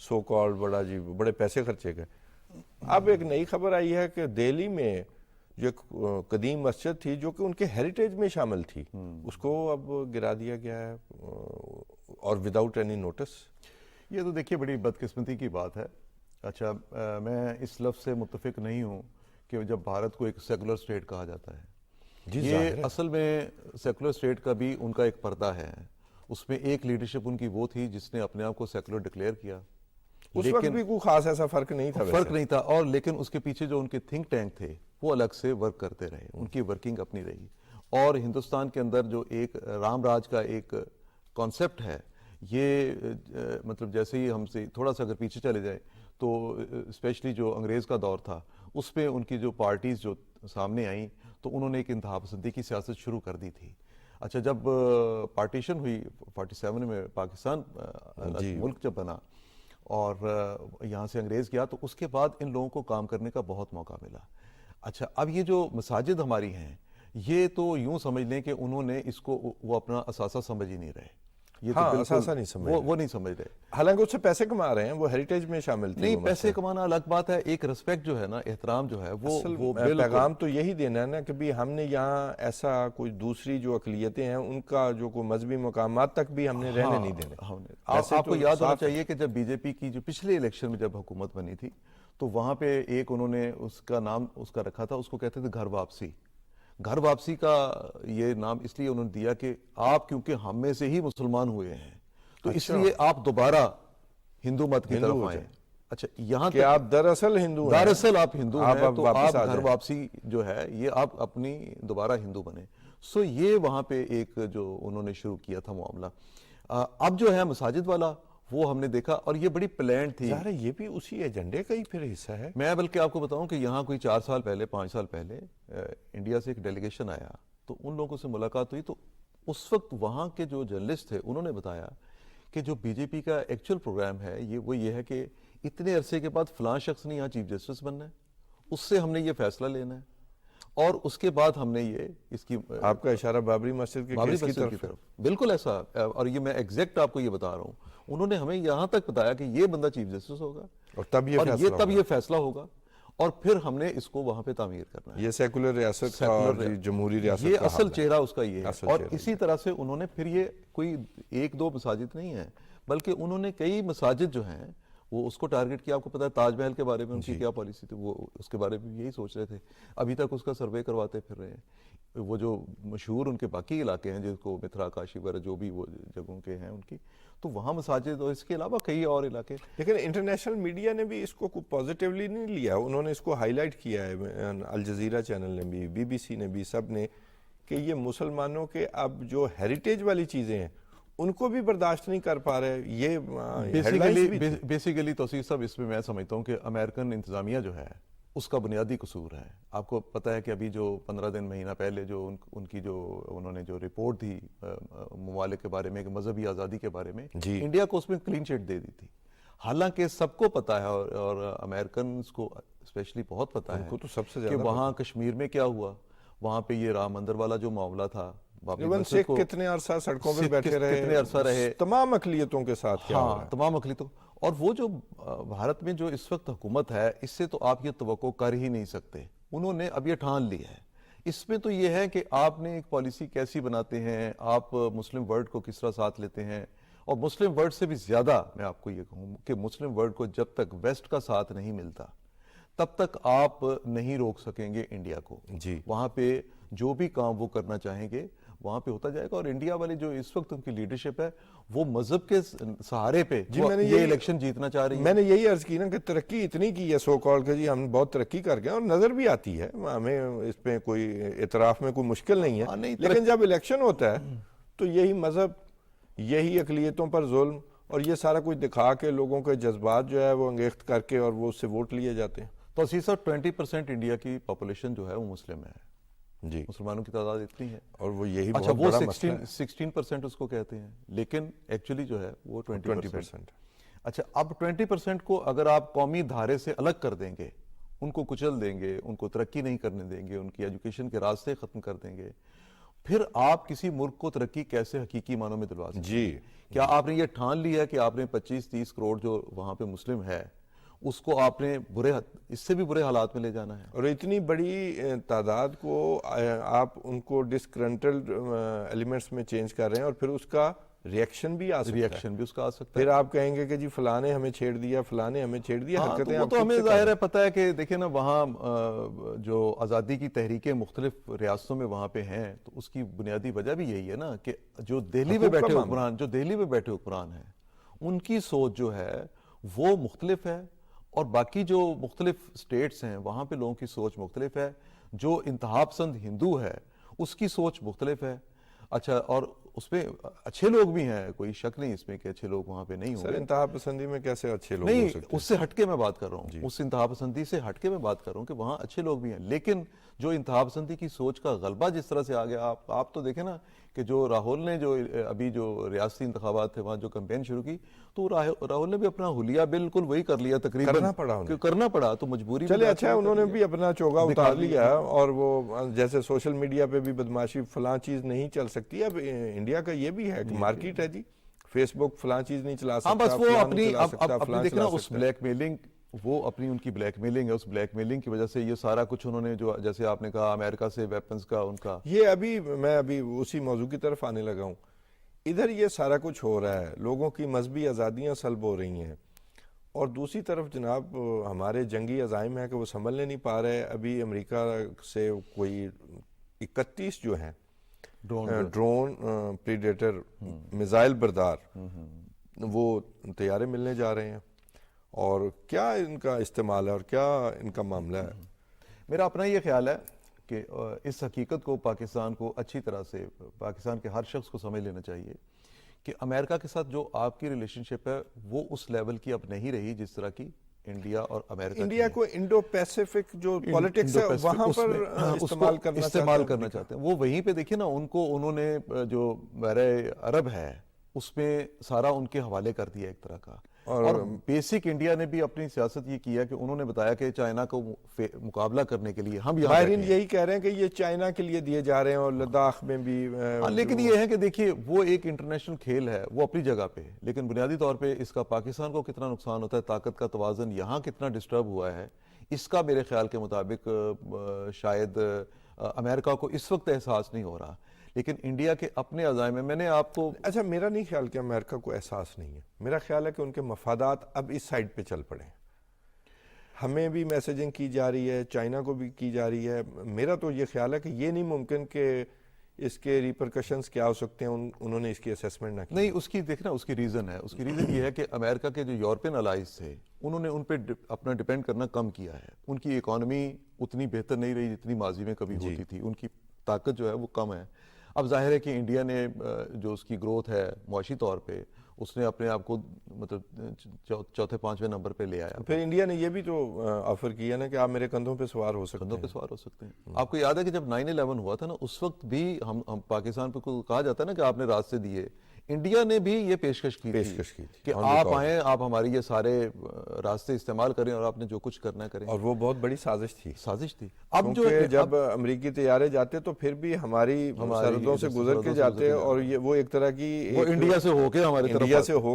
سو کال بڑا جی بڑے پیسے خرچے گئے. اب ایک نئی خبر آئی ہے کہ دہلی میں جو ایک قدیم مسجد تھی جو کہ ان کے ہیریٹیج میں شامل تھی، اس کو اب گرا دیا گیا ہے اور وداؤٹ اینی نوٹس. یہ تو دیکھیے بڑی بدقسمتی کی بات ہے. اچھا، میں اس لفظ سے متفق نہیں ہوں کہ جب بھارت کو ایک سیکولر اسٹیٹ کہا جاتا ہے، یہ اصل میں سیکولر اسٹیٹ کا بھی ان کا ایک پردہ ہے. اس میں ایک لیڈرشپ ان کی وہ تھی جس نے اپنے آپ کو سیکولر ڈکلیئر کیا. اس وقت بھی کوئی خاص ایسا فرق نہیں تھا اور لیکن اس کے پیچھے جو ان کے تھنک ٹینک تھے وہ الگ سے ورک کرتے رہے، ان کی ورکنگ اپنی رہی. اور ہندوستان کے اندر جو ایک رام راج کا ایک کانسیپٹ ہے، یہ مطلب جیسے ہی ہم سے تھوڑا سا اگر پیچھے چلے جائیں تو اسپیشلی جو انگریز کا دور تھا اس میں ان کی جو پارٹیز جو سامنے آئیں تو انہوں نے ایک انتہا پسندی کی سیاست شروع کر دی تھی. اچھا، جب پارٹیشن ہوئی 47 میں پاکستان ملک جب بنا اور یہاں سے انگریز گیا تو اس کے بعد ان لوگوں کو کام کرنے کا بہت موقع ملا. اچھا، اب یہ جو مساجد ہماری ہیں یہ تو یوں سمجھ لیں کہ انہوں نے اس کو وہ اپنا اثاثہ سمجھ ہی نہیں رہے. یہ تو اثاثہ نہیں سمجھ وہ نہیں سمجھ رہے. حالانکہ اس سے پیسے کما رہے ہیں، وہ ہیریٹیج میں شامل تھے. نہیں، پیسے کمانا الگ بات ہے، ایک ریسپیکٹ جو ہے نا، احترام جو ہے وہ پیغام تو یہی دینا ہے نا کہ بھی ہم نے یہاں ایسا کوئی دوسری جو اقلیتیں ہیں ان کا جو کوئی مذہبی مقامات تک بھی ہم نے رہنے نہیں دینے. آپ کو یاد ہونا چاہیے کہ جب بی جے پی کی جو پچھلے الیکشن میں جب حکومت بنی تھی تو وہاں پہ ایک انہوں نے اس کا نام اس کا رکھا تھا، اس کو کہتے تھے گھر واپسی. گھر واپسی کا یہ نام اس لیے انہوں نے دیا کہ آپ کیونکہ ہم میں سے ہی مسلمان ہوئے ہیں تو اس لیے آپ دوبارہ ہندو مت کی طرف آئیں. اچھا، یہاں کہ آپ دراصل ہندو ہیں، دراصل آپ ہندو ہیں تو آپ گھر واپسی جو ہے یہ آپ اپنی دوبارہ ہندو بنے. سو یہ وہاں پہ ایک جو انہوں نے شروع کیا تھا معاملہ. اب جو ہے مساجد والا وہ ہم نے دیکھا اور یہ بڑی پلان تھی. یہ بھی اسی ایجنڈے کا ہی پھر حصہ ہے. میں بلکہ آپ کو بتاؤں کہ یہاں کوئی 4 سال پہلے 5 سال پہلے انڈیا سے ایک ڈیلیگیشن آیا تو ان لوگوں سے ملاقات ہوئی تو اس وقت وہاں کے جو جرنلسٹ تھے انہوں نے بتایا کہ جو بی جے پی کا ایکچوئل پروگرام ہے یہ ہے کہ اتنے عرصے کے بعد فلاں شخص نے یہاں چیف جسٹس بننا ہے، اس سے ہم نے یہ فیصلہ لینا ہے اور اس کے بعد ہم نے یہ اس کی آپ کا اشارہ بابری مسجد کے کیس کی طرف. بالکل ایسا، اور یہ میں ایگزیکٹ آپ کو یہ بتا رہا ہوں. انہوں نے ہمیں یہاں تک بتایا کہ یہ بندہ چیف جسٹس ہوگا اور تب یہ فیصلہ ہوگا اور پھر ہم نے اس کو وہاں پہ تعمیر کرنا ہے. یہ سیکولر ریاست اور جمہوری ریاست یہ اصل چہرہ اس کا یہ ہے. اور اسی طرح سے انہوں نے پھر یہ کوئی 1-2 مساجد نہیں ہیں بلکہ انہوں نے کئی مساجد جو ہیں وہ اس کو ٹارگٹ کیا. آپ کو پتا ہے تاج محل کے بارے میں ان کی کیا پالیسی تھی، وہ اس کے بارے میں یہی سوچ رہے تھے. ابھی تک اس کا سروے کرواتے پھر رہے ہیں. وہ جو مشہور ان کے باقی علاقے ہیں جس کو متھرا کاشی وغیرہ جو بھی وہ جگہوں کے ہیں ان کی، تو وہاں مساجد اور اس کے علاوہ کئی اور علاقے. لیکن انٹرنیشنل میڈیا نے بھی اس کو پازیٹیولی نہیں لیا. انہوں نے اس کو ہائی لائٹ کیا ہے، الجزیرہ چینل نے بھی، بی بی سی نے بھی، سب نے، کہ یہ مسلمانوں کے اب جو ہیریٹیج والی چیزیں ہیں ان کو بھی برداشت نہیں کر پا رہے. یہ بیسیکلی توصیف صاحب اس میں سمجھتا ہوں کہ امریکن انتظامیہ جو ہے اس کا بنیادی قصور ہے. آپ کو پتہ ہے کہ ابھی جو 15 دن مہینہ پہلے جو ان کی جو انہوں نے جو رپورٹ دی ممالک کے بارے میں کہ مذہبی آزادی کے بارے میں، انڈیا کو اس میں کلین چٹ دے دی تھی. حالانکہ سب کو پتہ ہے اور امریکنز کو اسپیشلی بہت پتہ ہے کہ وہاں کشمیر میں کیا ہوا، وہاں پہ یہ رام مندر والا جو معاملہ تھا بابری ایون مسجد سکھ کو کتنے عرصہ سڑکوں پہ سکھ بیٹھے رہے، کتنے عرصہ رہے، تمام اقلیتوں کے ساتھ کیا ہو رہا ہاں ہے؟ تمام اقلیتوں. اور وہ جو بھارت میں جو اس وقت حکومت ہے، اس سے تو آپ یہ توقع کر ہی نہیں سکتے. انہوں نے اب یہ ٹھان لی ہے. اس میں تو یہ ہے کہ آپ نے ایک پالیسی کیسی بناتے ہیں، آپ مسلم ورلڈ کو کس طرح ساتھ لیتے ہیں. اور مسلم ورلڈ سے بھی زیادہ میں آپ کو یہ کہوں کہ مسلم ورلڈ کو جب تک ویسٹ کا ساتھ نہیں ملتا تب تک آپ نہیں روک سکیں گے انڈیا کو. جی وہاں پہ جو بھی کام وہ کرنا چاہیں گے وہاں پہ ہوتا جائے گا. اور انڈیا والے جو اس وقت ان کی لیڈرشپ ہے وہ مذہب کے سہارے پہ وہ یہ الیکشن جیتنا چاہ رہی ہے. میں نے یہی عرض کی نا کہ ترقی اتنی کی ہے سو کال کہ جی ہم بہت ترقی کر گئے، اور نظر بھی آتی ہے، ہمیں اس پہ کوئی اعتراف میں کوئی مشکل نہیں ہے. لیکن جب الیکشن ہوتا ہے تو یہی مذہب، یہی اقلیتوں پر ظلم اور یہ سارا کچھ دکھا کے لوگوں کے جذبات جو ہے وہ انگیخت کر کے اور وہ اس سے ووٹ لیے جاتے ہیں. تو اسی صاحب 20% انڈیا کی پاپولیشن جو ہے وہ مسلم ہے. جی مسلمانوں کی تعداد اتنی ہے. اور وہ یہی اچھا بہت وہ بڑا مسئلہ ہے. 16% اس کو کہتے ہیں، لیکن ایکچولی جو ہے وہ 20%. 20%. اچھا اب 20% کو اگر آپ قومی دھارے سے الگ کر دیں گے، ان کو کچل دیں گے، ان کو ترقی نہیں کرنے دیں گے، ان کی ایجوکیشن کے راستے ختم کر دیں گے، پھر آپ کسی ملک کو ترقی کیسے حقیقی معنوں میں دلوا سکتے ہیں؟ جی کیا آپ نے یہ ٹھان لیا کہ آپ نے 25-30 کروڑ جو وہاں پہ مسلم ہے اس کو آپ نے اس سے بھی برے حالات میں لے جانا ہے؟ اور اتنی بڑی تعداد کو آپ ان کو ڈسگرنٹلڈ ایلیمنٹس میں چینج کر رہے ہیں، اور پھر اس کا ریئیکشن بھی آ سکتا ہے. ریئیکشن بھی اس کا آ سکتا ہے. پھر آپ کہیں گے کہ جی فلاں نے ہمیں چھیڑ دیا، فلاں نے ہمیں چھیڑ دیا. ہاں حرکتیں تو وہ آپ تو خود ہمیں سے کر ظاہر رہے ہے پتہ ہے کہ دیکھیں نا وہاں جو آزادی کی تحریکیں مختلف ریاستوں میں وہاں پہ ہیں، تو اس کی بنیادی وجہ بھی یہی ہے نا کہ جو دہلی میں بیٹھے حکمران ہیں ان کی سوچ جو ہے وہ مختلف ہے، اور باقی جو مختلف سٹیٹس ہیں وہاں پہ لوگوں کی سوچ مختلف ہے. جو انتہا پسند ہندو ہے اس کی سوچ مختلف ہے. اچھا اور اس میں اچھے لوگ بھی ہیں، کوئی شک نہیں اس میں کہ اچھے لوگ وہاں پہ نہیں ہوں سر گے. انتہا پسندی میں کیسے اچھے لوگ ہو نہیں سکتے اس سے ہٹ کے میں بات کر رہا ہوں، اس انتہا پسندی سے ہٹ کے میں بات کر رہا ہوں کہ وہاں اچھے لوگ بھی ہیں. لیکن جو انتہا پسندی کی سوچ کا غلبہ جس طرح سے آ گیا، آپ تو دیکھیں نا کہ جو راہل نے جو ابھی جو ریاستی انتخابات تھے وہاں جو کمپین شروع کی، تو راہل نے بھی اپنا حلیہ بالکل وہی کر لیا تقریباً. کرنا پڑا تو مجبوری. چلے اچھا انہوں نے بھی اپنا چوگا اتار لیا، اور وہ جیسے سوشل میڈیا پہ بھی بدماشی فلاں چیز نہیں چل سکتی. اب انڈیا کا یہ بھی ہے کہ مارکیٹ ہے جی، فیس بک فلاں چیز نہیں چلا سکتا، بس وہ اپنی فلاں دیکھنا چلا اس سکتا. بلیک میلنگ، وہ اپنی ان کی بلیک میلنگ ہے، اس بلیک میلنگ کی وجہ سے یہ سارا کچھ انہوں نے جو جیسے آپ نے کہا امریکہ سے ویپنز کا ان کا یہ میں ابھی اسی موضوع کی طرف آنے لگا ہوں. ادھر یہ سارا کچھ ہو رہا ہے، لوگوں کی مذہبی آزادیاں سلب ہو رہی ہیں، اور دوسری طرف جناب ہمارے جنگی عزائم ہیں کہ وہ سنبھلنے نہیں پا رہے. ابھی امریکہ سے کوئی 31 جو ہیں ڈرون پریڈیٹر میزائل بردار وہ طیارے ملنے جا رہے ہیں. اور کیا ان کا استعمال ہے اور کیا ان کا معاملہ ہے؟ میرا اپنا یہ خیال ہے کہ اس حقیقت کو پاکستان کو اچھی طرح سے، پاکستان کے ہر شخص کو سمجھ لینا چاہیے کہ امریکہ کے ساتھ جو آپ کی ریلیشن شپ ہے وہ اس لیول کی اب نہیں رہی جس طرح کی انڈیا اور امریکہ. انڈیا کو انڈو پیسیفک جو پالیٹکس ہے وہاں پر استعمال کرنا چاہتے ہیں. وہ وہیں پہ دیکھیں نا ان کو انہوں نے جو بحیرہ عرب ہے اس میں سارا ان کے حوالے کر دیا ایک طرح کا. اور بیسک انڈیا نے بھی اپنی سیاست یہ کیا کہ انہوں نے بتایا کہ چائنا کو مقابلہ کرنے کے لیے ہم ماہرین یہی کہہ رہے ہیں کہ یہ چائنا کے لیے دیے جا رہے ہیں، اور لداخ میں بھی. لیکن یہ ہے کہ دیکھیے وہ ایک انٹرنیشنل کھیل ہے وہ اپنی جگہ پہ، لیکن بنیادی طور پہ اس کا پاکستان کو کتنا نقصان ہوتا ہے، طاقت کا توازن یہاں کتنا ڈسٹرب ہوا ہے، اس کا میرے خیال کے مطابق شاید امریکہ کو اس وقت احساس نہیں ہو رہا. لیکن انڈیا کے اپنے عزائم میں نے آپ کو اچھا میرا نہیں خیال کہ امریکہ کو احساس نہیں ہے، میرا خیال ہے کہ ان کے مفادات اب اس سائڈ پہ چل پڑے ہیں. ہمیں بھی میسیجنگ کی جا رہی ہے، چائنا کو بھی کی جا رہی ہے. میرا تو یہ خیال ہے کہ یہ نہیں ممکن کہ اس کے ریپرکشنز کیا ہو سکتے ہیں، انہوں نے اس کی اسیسمنٹ نہ کی. نہیں اس کی دیکھنا اس کی ریزن ہے، اس کی ریزن یہ ہے کہ امریکہ کے جو یورپین الائز تھے انہوں نے ان پہ اپنا ڈیپینڈ کرنا کم کیا ہے. ان کی اکانومی اتنی بہتر نہیں رہی جتنی ماضی میں کبھی ہوتی تھی، ان کی طاقت جو ہے وہ کم ہے. اب ظاہر ہے کہ انڈیا نے جو اس کی گروتھ ہے معاشی طور پہ اس نے اپنے آپ کو مطلب چوتھے پانچویں نمبر پہ لے آیا. پھر انڈیا نے یہ بھی تو آفر کیا نا کہ آپ میرے کندھوں پہ سوار ہو سکتے ہیں. آپ کو یاد ہے کہ جب 9/11 ہوا تھا نا اس وقت بھی ہم پاکستان پہ کہا جاتا ہے نا کہ آپ نے راستے دیے. انڈیا نے بھی یہ پیشکش کی تھی کہ آپ آئیں، آپ ہماری یہ سارے راستے استعمال کریں اور آپ نے جو کچھ کرنا کریں، اور وہ بہت بڑی سازش تھی اب جو جب امریکی طیارے جاتے تو پھر بھی ہماری سرحدوں سے گزر کے جاتے اور وہ ایک طرح کی وہ انڈیا سے ہو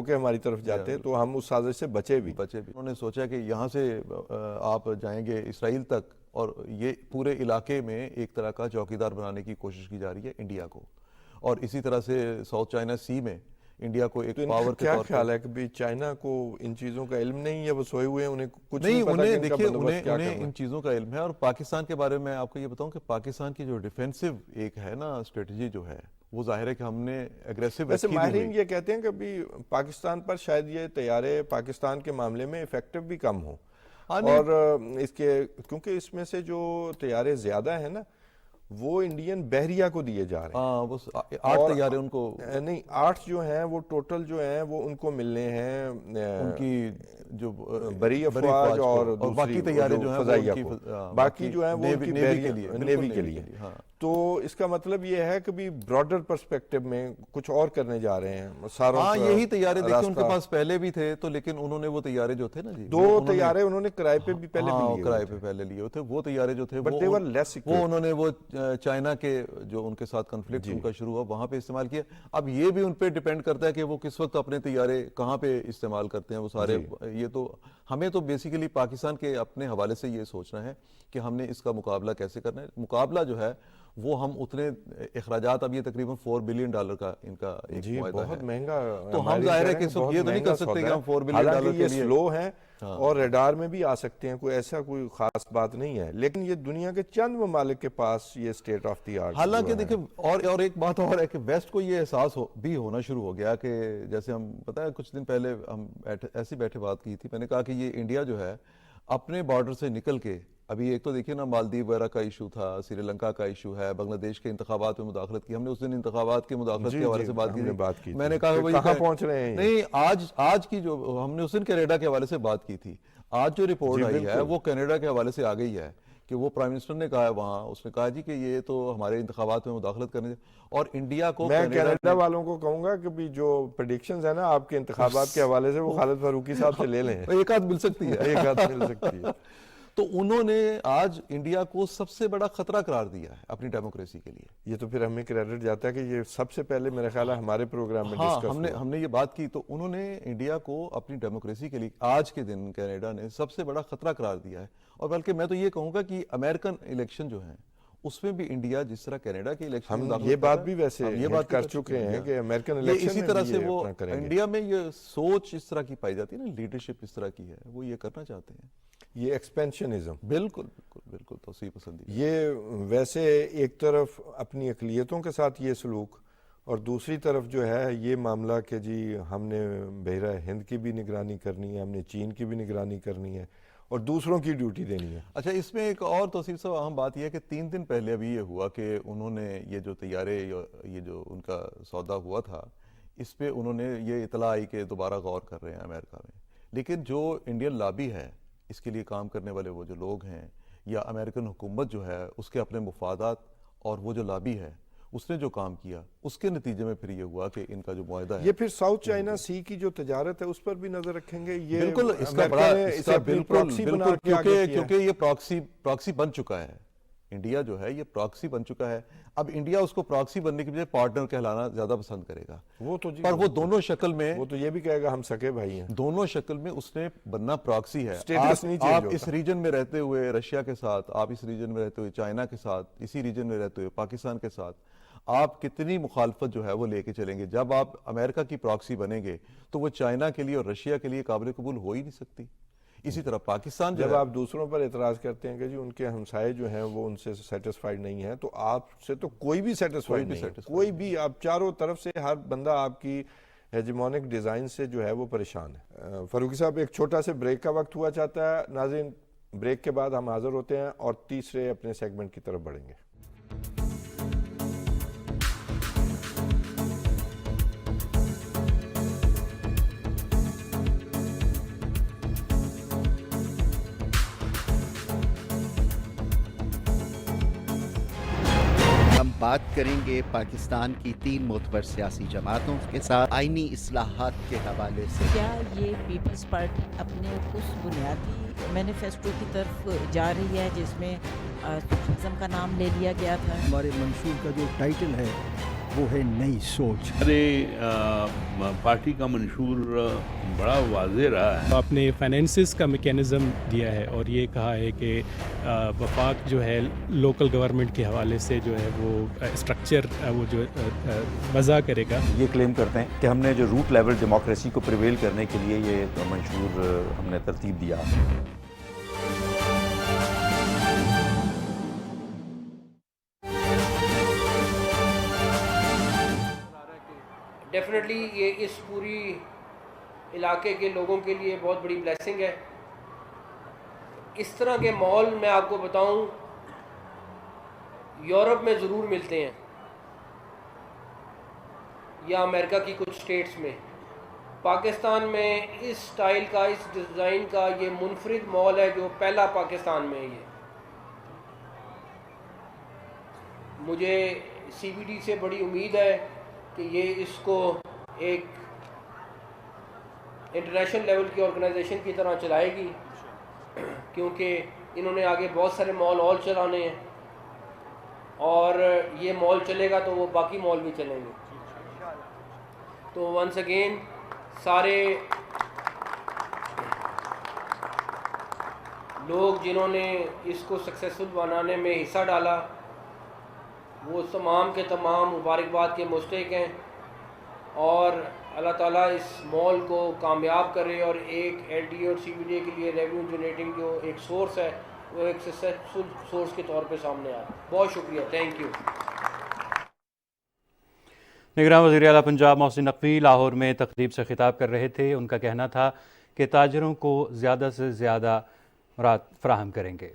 کے ہماری طرف جاتے تو ہم اس سازش سے بچے بھی۔ انہوں نے سوچا کہ یہاں سے آپ جائیں گے اسرائیل تک، اور یہ پورے علاقے میں ایک طرح کا چوکیدار بنانے کی کوشش کی جا رہی ہے انڈیا کو، اور اسی طرح سے ساؤتھ چائنا سی میں انڈیا کو ایک پاور کے کیا طور پر خیال ہے کہ بھی چائنا کو ان چیزوں کا علم نہیں ہے، وہ سوئے ہوئے ہیں، انہیں کچھ نہیں، پتا انہیں کہ ان کا دیکھیے بندوبست کیا انہیں کرنا ہے؟ ان چیزوں کا علم ہے۔ اور پاکستان کے بارے میں آپ کو یہ بتاؤں کہ پاکستان کی جو ڈیفینسو ایک ہے نا اسٹریٹجی جو ہے، وہ ظاہر ہے کہ ہم نے اگریسو ویسے ماہرین یہ کہتے ہیں کہ بھی پاکستان پر شاید یہ طیارے پاکستان کے معاملے میں افیکٹو بھی کم ہوں، اور اس کے کیونکہ اس میں سے جو طیارے زیادہ ہیں نا وہ انڈین بحریہ کو دیے جا رہے ہیں، وہ 8 طیارے ان کو نہیں 8 جو ہیں وہ ٹوٹل جو ہیں وہ ان کو ملنے ہیں ان کی جو بری افواج اور باقی طیارے جو ہیں فضائیہ کو، باقی جو ہیں وہ ان کی نیوی کے لیے۔ تو اس کا مطلب یہ ہے کہ بھی براڈر پرسپیکٹو میں کچھ اور کرنے جا رہے ہیں ساروں یہی طیارے دیکھیں ان کے پاس پہلے بھی تھے، تو لیکن انہوں نے وہ طیارے جو تھے نا جی 2 طیارے انہوں نے کرائے پہ بھی پہلے بھی لیے، کرائے پہ پہلے لیے تھے، وہ طیارے جو تھے وہ انہوں نے وہ چائنا کے جو ان کے ساتھ کنفلکٹ ان کا شروع ہوا وہاں پہ استعمال کیا۔ اب یہ بھی ان پہ ڈیپینڈ کرتا ہے کہ وہ کس وقت اپنے طیارے کہاں پہ استعمال کرتے ہیں وہ سارے۔ یہ تو ہمیں تو بیسیکلی پاکستان کے اپنے حوالے سے یہ سوچنا ہے کہ ہم نے اس کا مقابلہ کیسے کرنا ہے۔ مقابلہ جو ہے وہ ہم اتنے اخراجات، اب یہ تقریباً $4 بلین کا ان کا ایک معاہدہ ہے، بہت مہنگا، تو ہم ظاہر ہے کہ اس وقت یہ تو نہیں کر سکتے کہ ہم $4 بلین کے لیے سلو ہیں اور ریڈار میں بھی آ سکتے ہیں، کوئی ایسا کوئی خاص بات نہیں ہے، لیکن یہ دنیا کے چند ممالک کے پاس یہ سٹیٹ آف دی آرٹ۔ حالانکہ دیکھیں اور ایک بات اور ہے کہ ویسٹ کو یہ احساس بھی ہونا شروع ہو گیا کہ جیسے ہم پتہ ہے کچھ دن پہلے ہم ایسی بیٹھے بات کی تھی، میں نے کہا کہ یہ انڈیا جو ہے اپنے بارڈر سے نکل کے، ابھی ایک تو دیکھیے نا مالدیو وغیرہ کا ایشو تھا، سری لنکا کا ایشو ہے، بنگلہ دیش کے انتخابات میں مداخلت کی، ہم نے اس دن انتخابات کے مداخلت کے حوالے سے بات کی، میں نے کہا کہاں پہنچ رہے ہیں؟ نہیں، آج کی جو ہم نے اس دن کینیڈا کے حوالے سے بات کی تھی، آج جو رپورٹ آئی ہے وہ کینیڈا کے حوالے سے آ گئی ہے کہ وہ پرائم منسٹر نے کہا ہے وہاں، اس نے کہا جی کہ یہ تو ہمارے انتخابات میں مداخلت کرنے، اور انڈیا کو میں کینیڈا والوں کو کہوں گا کہ بھی جو پریڈکشنز ہیں نا آپ کے انتخابات کے حوالے سے وہ خالد فاروقی صاحب سے لے لیں، ایک آدھ مل سکتی ہے۔ تو انہوں نے آج انڈیا کو سب سے بڑا خطرہ قرار دیا ہے اپنی ڈیموکریسی کے لیے۔ یہ تو پھر ہمیں کریڈٹ جاتا ہے کہ یہ سب سے پہلے میرا خیال ہے ہمارے پروگرام میں ڈسکس ہوا، ہم نے یہ بات کی، تو انہوں نے انڈیا کو اپنی ڈیموکریسی کے لیے آج کے دن کینیڈا نے سب سے بڑا خطرہ قرار دیا ہے۔ اور بلکہ میں تو یہ کہوں گا کہ امریکن الیکشن جو ہیں اس میں بھی انڈیا جس طرح کینیڈا کے الیکشن ہم یہ بات بھی ویسے یہ بات کر چکے ہیں کہ امریکن الیکشن اسی طرح سے وہ انڈیا میں یہ سوچ اس طرح کی پائی جاتی ہے نا، لیڈرشپ اس طرح کی ہے، وہ یہ کرنا چاہتے ہیں، یہ ایکسپینشنزم، بالکل توسیع پسندی، یہ ویسے ایک طرف اپنی اقلیتوں کے ساتھ یہ سلوک، اور دوسری طرف جو ہے یہ معاملہ کہ جی ہم نے بحیرہ ہند کی بھی نگرانی کرنی ہے، ہم نے چین کی بھی نگرانی کرنی ہے اور دوسروں کی ڈیوٹی دینی ہے۔ اچھا، اس میں ایک اور توصیف صاحب اہم بات یہ ہے کہ 3 دن پہلے ابھی یہ ہوا کہ انہوں نے یہ جو طیارے، یہ جو ان کا سودا ہوا تھا، اس پہ انہوں نے یہ اطلاع آئی کہ دوبارہ غور کر رہے ہیں امریکہ میں، لیکن جو انڈین لابی ہے اس کے لیے کام کرنے والے وہ جو لوگ ہیں، یا امریکن حکومت جو ہے اس کے اپنے مفادات، اور وہ جو لابی ہے اس نے جو کام کیا، اس کے نتیجے میں پھر یہ ہوا کہ ان کا جو معاہدہ ہے، یہ پھر ساؤتھ چائنا سی کی جو تجارت ہے اس پر بھی نظر رکھیں گے۔ یہ بالکل اس کا بڑا کیونکہ یہ پراکسی بن چکا ہے، انڈیا جو ہے یہ پراکسی بن چکا ہے۔ اب انڈیا اس کو پراکسی بننے کی بجائے پارٹنر کہلانا زیادہ پسند کرے گا، پر وہ دونوں شکل میں، وہ تو یہ بھی کہے گا ہم سکے بھائی ہیں، دونوں شکل میں اس نے بننا پراکسی ہے۔ آپ اس ریجن میں رہتے ہوئے رشیا کے ساتھ، آپ اس ریجن میں رہتے ہوئے چائنا کے ساتھ، اسی ریجن میں رہتے ہوئے پاکستان کے ساتھ آپ کتنی مخالفت جو ہے وہ لے کے چلیں گے؟ جب آپ امریکہ کی پراکسی بنیں گے تو وہ چائنا کے لیے اور رشیا کے لیے قابل قبول ہو ہی نہیں سکتی۔ اسی طرح پاکستان جب آپ دوسروں پر اعتراض کرتے ہیں کہ جی ان کے ہمسائے جو ہیں وہ ان سے سیٹسفائیڈ نہیں ہیں، تو آپ سے تو کوئی بھی سیٹسفائیڈ نہیں ہے، کوئی بھی، آپ چاروں طرف سے ہر بندہ آپ کی ہیجمونک ڈیزائن سے جو ہے وہ پریشان ہے۔ فاروقی صاحب ایک چھوٹا سے بریک کا وقت ہوا چاہتا ہے، ناظرین بریک کے بعد ہم حاضر ہوتے ہیں اور تیسرے اپنے سیگمنٹ کی طرف بڑھیں گے۔ بات کریں گے پاکستان کی 3 معتبر سیاسی جماعتوں کے ساتھ آئینی اصلاحات کے حوالے سے۔ کیا یہ پیپلز پارٹی اپنے اس بنیادی مینیفیسٹو کی طرف جا رہی ہے جس میں سوشلزم کا نام لے لیا گیا تھا؟ ہمارے منشور کا جو ٹائٹل ہے وہ ہے نئی سوچ۔ ہمارے پارٹی کا منشور بڑا واضح رہا ہے۔ آپ نے فائنینسز کا میکینزم دیا ہے اور یہ کہا ہے کہ وفاق جو ہے لوکل گورنمنٹ کے حوالے سے جو ہے وہ اسٹرکچر وہ جو وضع کرے گا۔ یہ کلیم کرتے ہیں کہ ہم نے جو روٹ لیول ڈیموکریسی کو پریویل کرنے کے لیے یہ منشور ہم نے ترتیب دیا۔ ڈیفینیٹلی یہ اس پوری علاقے کے لوگوں کے لیے بہت بڑی بلیسنگ ہے۔ اس طرح کے مال میں آپ کو بتاؤں یورپ میں ضرور ملتے ہیں یا امریکہ کی کچھ اسٹیٹس میں، پاکستان میں اس سٹائل کا، اس ڈیزائن کا یہ منفرد مال ہے جو پہلا پاکستان میں ہے۔ یہ مجھے سی بی ڈی سے بڑی امید ہے کہ یہ اس کو ایک انٹرنیشنل لیول کی آرگنائزیشن کی طرح چلائے گی، کیونکہ انہوں نے آگے بہت سارے مال اور چلانے ہیں، اور یہ مال چلے گا تو وہ باقی مال بھی چلیں گے۔ تو ونس اگین سارے لوگ جنہوں نے اس کو سکسیسفل بنانے میں حصہ ڈالا وہ تمام کے تمام مبارکباد کے مستحق ہیں، اور اللہ تعالیٰ اس مال کو کامیاب کرے اور ایک ایل ڈی اے اور سی بی ڈی اے کے لیے ریونیو جنریٹنگ جو ایک سورس ہے وہ ایک سکسیسفل سورس کے طور پہ سامنے آئے۔ بہت شکریہ، تھینک یو۔ نگراں وزیر اعلیٰ پنجاب محسن نقوی لاہور میں تقریب سے خطاب کر رہے تھے۔ ان کا کہنا تھا کہ تاجروں کو زیادہ سے زیادہ رات فراہم کریں گے۔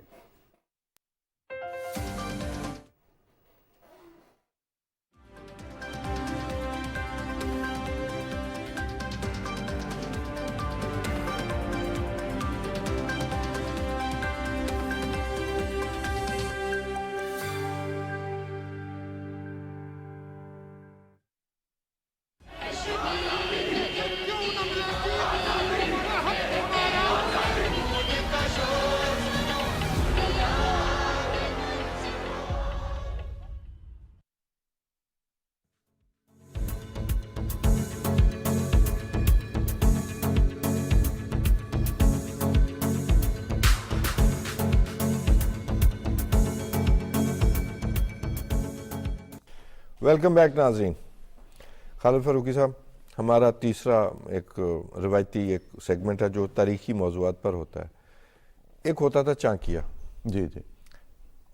ویلکم بیک ناظرین۔ خالد فاروقی صاحب، ہمارا تیسرا ایک روایتی ایک سیگمنٹ ہے جو تاریخی موضوعات پر ہوتا ہے۔ ایک ہوتا تھا چانکیا، جی جی،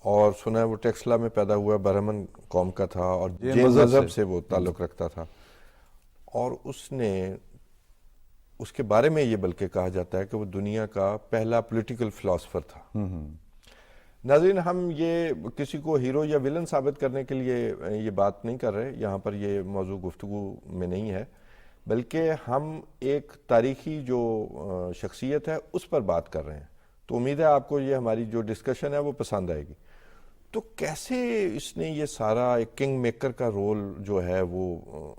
اور سنا ہے وہ ٹیکسلا میں پیدا ہوا، برہمن قوم کا تھا اور جین مذہب سے وہ تعلق رکھتا تھا، اور اس کے بارے میں یہ بلکہ کہا جاتا ہے کہ وہ دنیا کا پہلا پولیٹیکل فلاسفر تھا۔ ناظرین، ہم یہ کسی کو ہیرو یا ویلن ثابت کرنے کے لیے یہ بات نہیں کر رہے، یہاں پر یہ موضوع گفتگو میں نہیں ہے، بلکہ ہم ایک تاریخی جو شخصیت ہے اس پر بات کر رہے ہیں۔ تو امید ہے آپ کو یہ ہماری جو ڈسکشن ہے وہ پسند آئے گی۔ تو کیسے اس نے یہ سارا ایک کنگ میکر کا رول جو ہے وہ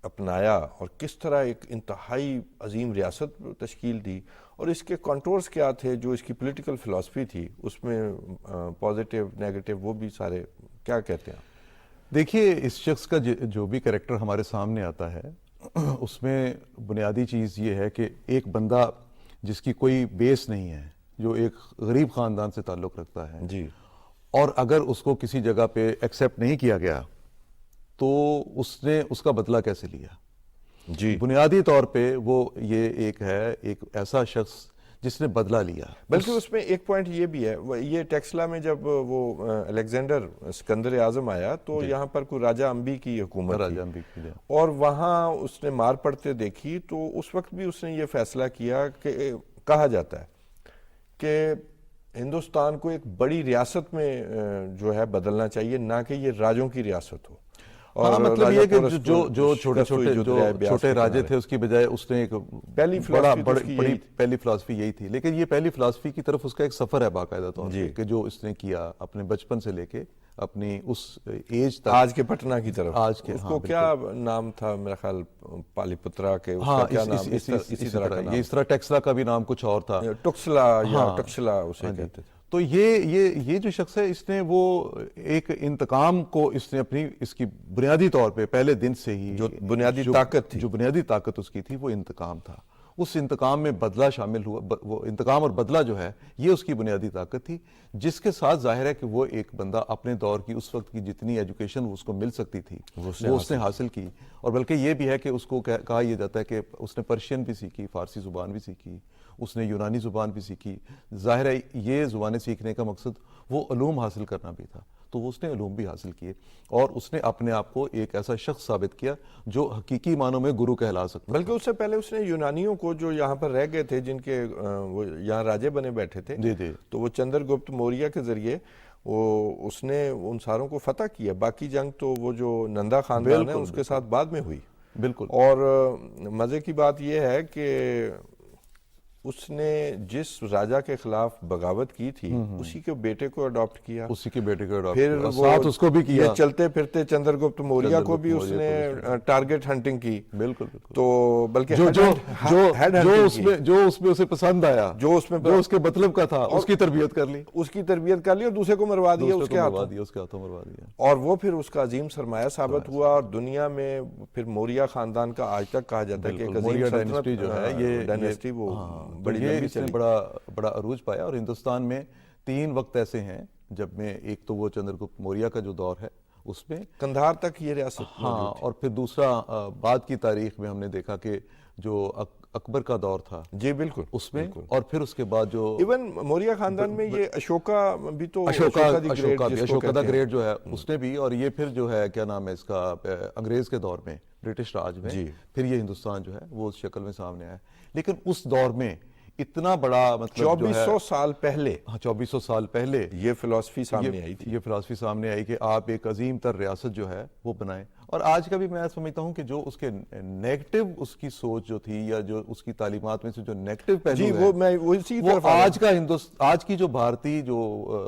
اپنایا، اور کس طرح ایک انتہائی عظیم ریاست تشکیل دی، اور اس کے کنٹرولز کیا تھے، جو اس کی پولیٹیکل فلسفی تھی اس میں پازیٹیو نیگیٹو، وہ بھی سارے کیا کہتے ہیں؟ دیکھیے، اس شخص کا جو بھی کریکٹر ہمارے سامنے آتا ہے اس میں بنیادی چیز یہ ہے کہ ایک بندہ جس کی کوئی بیس نہیں ہے، جو ایک غریب خاندان سے تعلق رکھتا ہے جی، اور اگر اس کو کسی جگہ پہ ایکسیپٹ نہیں کیا گیا تو اس نے اس کا بدلہ کیسے لیا؟ جی، بنیادی طور پہ وہ یہ ایک ایسا شخص جس نے بدلہ لیا۔ بلکہ اس میں ایک پوائنٹ یہ بھی ہے، یہ ٹیکسلا میں جب وہ الیگزینڈر اسکندر اعظم آیا تو یہاں پر کوئی راجہ امبی کی حکومت تھی، اور وہاں اس نے مار پڑتے دیکھی، تو اس وقت بھی اس نے یہ فیصلہ کیا کہ کہا جاتا ہے کہ ہندوستان کو ایک بڑی ریاست میں جو ہے بدلنا چاہیے، نہ کہ یہ راجوں کی ریاست ہو۔ ہاں، مطلب یہ کہ جو چھوٹے راجے تھے اس کی بجائے اس نے ایک پہلی فلسفی یہی تھی، لیکن یہ پہلی فلسفی کی طرف اس کا ایک سفر ہے باقاعدہ طور پہ کہ جو اس نے کیا اپنے بچپن سے لے کے اپنی اس ایج تک. آج کے پٹنہ کی طرف آج کے اس کو کیا نام تھا میرا خیال پالی پترا کے, اس کا کیا نام, اسی طرح کا نام, اس طرح ٹیکسلا کا بھی نام کچھ اور تھا, ٹکسلا یا ٹکسلا اسے کہتے تھے. تو یہ جو شخص ہے, اس نے وہ ایک انتقام کو اس نے اپنی اس کی بنیادی طور پہ پہلے دن سے ہی جو بنیادی طاقت تھی, جو بنیادی طاقت اس کی تھی وہ انتقام تھا. اس انتقام میں بدلہ شامل ہوا, وہ انتقام اور بدلہ جو ہے یہ اس کی بنیادی طاقت تھی, جس کے ساتھ ظاہر ہے کہ وہ ایک بندہ اپنے دور کی اس وقت کی جتنی ایجوکیشن اس کو مل سکتی تھی وہ اس نے حاصل کی. اور بلکہ یہ بھی ہے کہ اس کو کہا یہ جاتا ہے کہ اس نے پرشین بھی سیکھی, فارسی زبان بھی سیکھی, اس نے یونانی زبان بھی سیکھی. ظاہر ہے یہ زبانیں سیکھنے کا مقصد وہ علوم حاصل کرنا بھی تھا, تو اس نے علوم بھی حاصل کیے اور اس نے اپنے آپ کو ایک ایسا شخص ثابت کیا جو حقیقی معنوں میں گرو کہلا سکتا. بلکہ اس سے پہلے اس نے یونانیوں کو جو یہاں پر رہ گئے تھے, جن کے وہ یہاں راجے بنے بیٹھے تھے, تو وہ چندر گپت موریہ کے ذریعے اس نے ان ساروں کو فتح کیا. باقی جنگ تو وہ جو نندا خاندان ہے اس کے ساتھ بعد میں ہوئی. بالکل. اور مزے کی بات یہ ہے کہ اس نے جس راجہ کے خلاف بغاوت کی تھی اسی کے بیٹے کو اڈاپٹ کیا, اسی کے بیٹے کو اڈاپٹ پھر کیا, ساتھ اس کو بھی کیا. یہ چلتے پھرتے چندر گپت موریہ کو بھی اس نے ٹارگٹ ہنٹنگ کی. بالکل. تو بلکہ جو اس میں اسے پسند آیا, جو اس کے مطلب کا تھا, اس کی تربیت کر لی, اور دوسرے کو مروا دیا, اس کے ہاتھوں مروا دیا. اور وہ پھر اس کا عظیم سرمایہ ثابت ہوا. اور دنیا میں پھر موریہ خاندان کا آج تک کہا جاتا ہے کہ موریہ ڈائنسٹی جو ہے یہ ڈائنسٹی وہ اس نے بڑا عروج پایا. اور ہندوستان میں 3 وقت ایسے ہیں جب میں, ایک تو وہ چندر گپت موریہ کا جو دور ہے اس میں قندھار تک یہ ریاست, اور پھر دوسرا بعد کی تاریخ میں ہم نے دیکھا کہ جو اکبر کا دور تھا, جی بالکل اس میں, اور پھر اس کے بعد جو ایون موریہ خاندان میں یہ اشوکا بھی تو, اشوکا دا گریٹ جو ہے اس نے بھی, اور یہ پھر جو ہے کیا نام ہے اس کا, انگریز کے دور میں, برٹش راج میں, پھر یہ ہندوستان جو ہے وہ اس شکل میں سامنے آیا. لیکن اس دور میں اتنا بڑا مطلب 2400 سال پہلے, 2400 سال پہلے یہ فلسفی سامنے آئی تھی. یہ فلسفی سامنے آئی کہ آپ ایک عظیم تر ریاست جو ہے وہ بنائیں. اور آج کا بھی میں سمجھتا ہوں کہ جو اس کے نیگیٹو اس کی سوچ جو تھی, یا جو اس کی تعلیمات میں سے جو نیگیٹو پہلو ہے, وہ آج کی جو بھارتی جو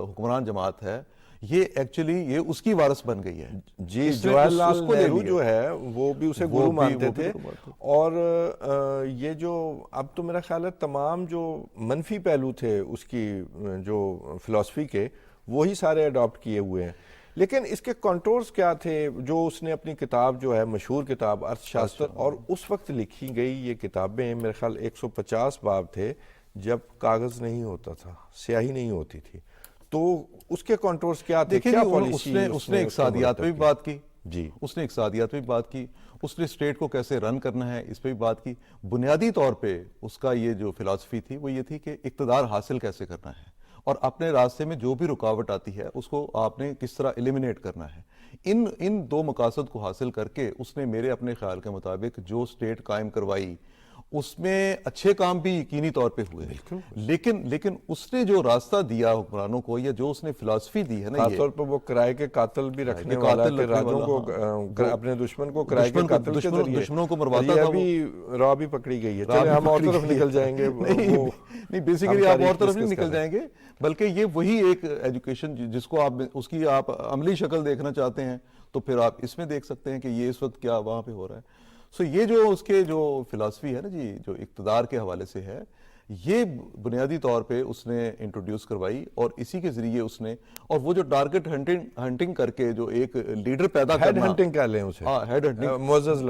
حکمران جماعت ہے, یہ ایکچولی یہ اس کی وارث بن گئی ہے. جی جواہر لال نہرو جو ہے وہ بھی اسے گرو مانتے تھے. اور یہ جو اب تو میرا خیال ہے تمام جو منفی پہلو تھے اس کی جو فلسفی کے, وہی سارے اڈاپٹ کیے ہوئے ہیں. لیکن اس کے کنٹورز کیا تھے جو اس نے اپنی کتاب جو ہے مشہور کتاب ارتھ شاستر, اور اس وقت لکھی گئی یہ کتابیں میرے خیال 150 باب تھے جب کاغذ نہیں ہوتا تھا, سیاہی نہیں ہوتی تھی. تو اس کے کنٹورز کیا تھے, کیا پالیسی اس نے اقتصادیات پہ بھی بات کی. جی اس نے اقتصادیات پہ بھی بات کی, اس نے اسٹیٹ کو کیسے رن کرنا ہے اس پہ بھی بات کی. بنیادی طور پہ اس کا یہ جو فلسفی تھی وہ یہ تھی کہ اقتدار حاصل کیسے کرنا ہے, اور اپنے راستے میں جو بھی رکاوٹ آتی ہے اس کو آپ نے کس طرح ایلیمینیٹ کرنا ہے. ان 2 مقاصد کو حاصل کر کے اس نے میرے اپنے خیال کے مطابق جو اسٹیٹ قائم کروائی, اس میں اچھے کام بھی یقینی طور پہ ہوئے, لیکن اس نے جو راستہ دیا حکمرانوں کو, یا جو اس نے فلسفی دی ہے نا, خاص طور پر وہ کرائے کے قاتل بھی رکھنے والا کہ راجوں کو, اپنے دشمن کو کرائے کے قاتل کے ذریعے دشمنوں کو مرواتا تھا. ابھی راہ بھی پکڑی گئی ہے. چلے ہم اور طرف نکل جائیں گے. نہیں, بیسیکلی آپ اور طرف نہیں نکل جائیں گے, بلکہ یہ وہی ایک ایجوکیشن جس کو آپ اس کی آپ عملی شکل دیکھنا چاہتے ہیں تو پھر آپ اس میں دیکھ سکتے ہیں کہ یہ اس وقت کیا وہاں پہ ہو رہا ہے. سو یہ جو اس کے جو فلسفی ہے نا جی, جو اقتدار کے حوالے سے ہے, یہ بنیادی طور پہ اس نے انٹروڈیوس کروائی, اور اسی کے ذریعے اس نے, اور وہ جو ٹارگٹ ہنٹنگ کر کے جو ایک لیڈر پیدا کرنا, ہیڈ ہنٹنگ کہہ لیں اسے, ہیڈ ہنٹنگ, معزز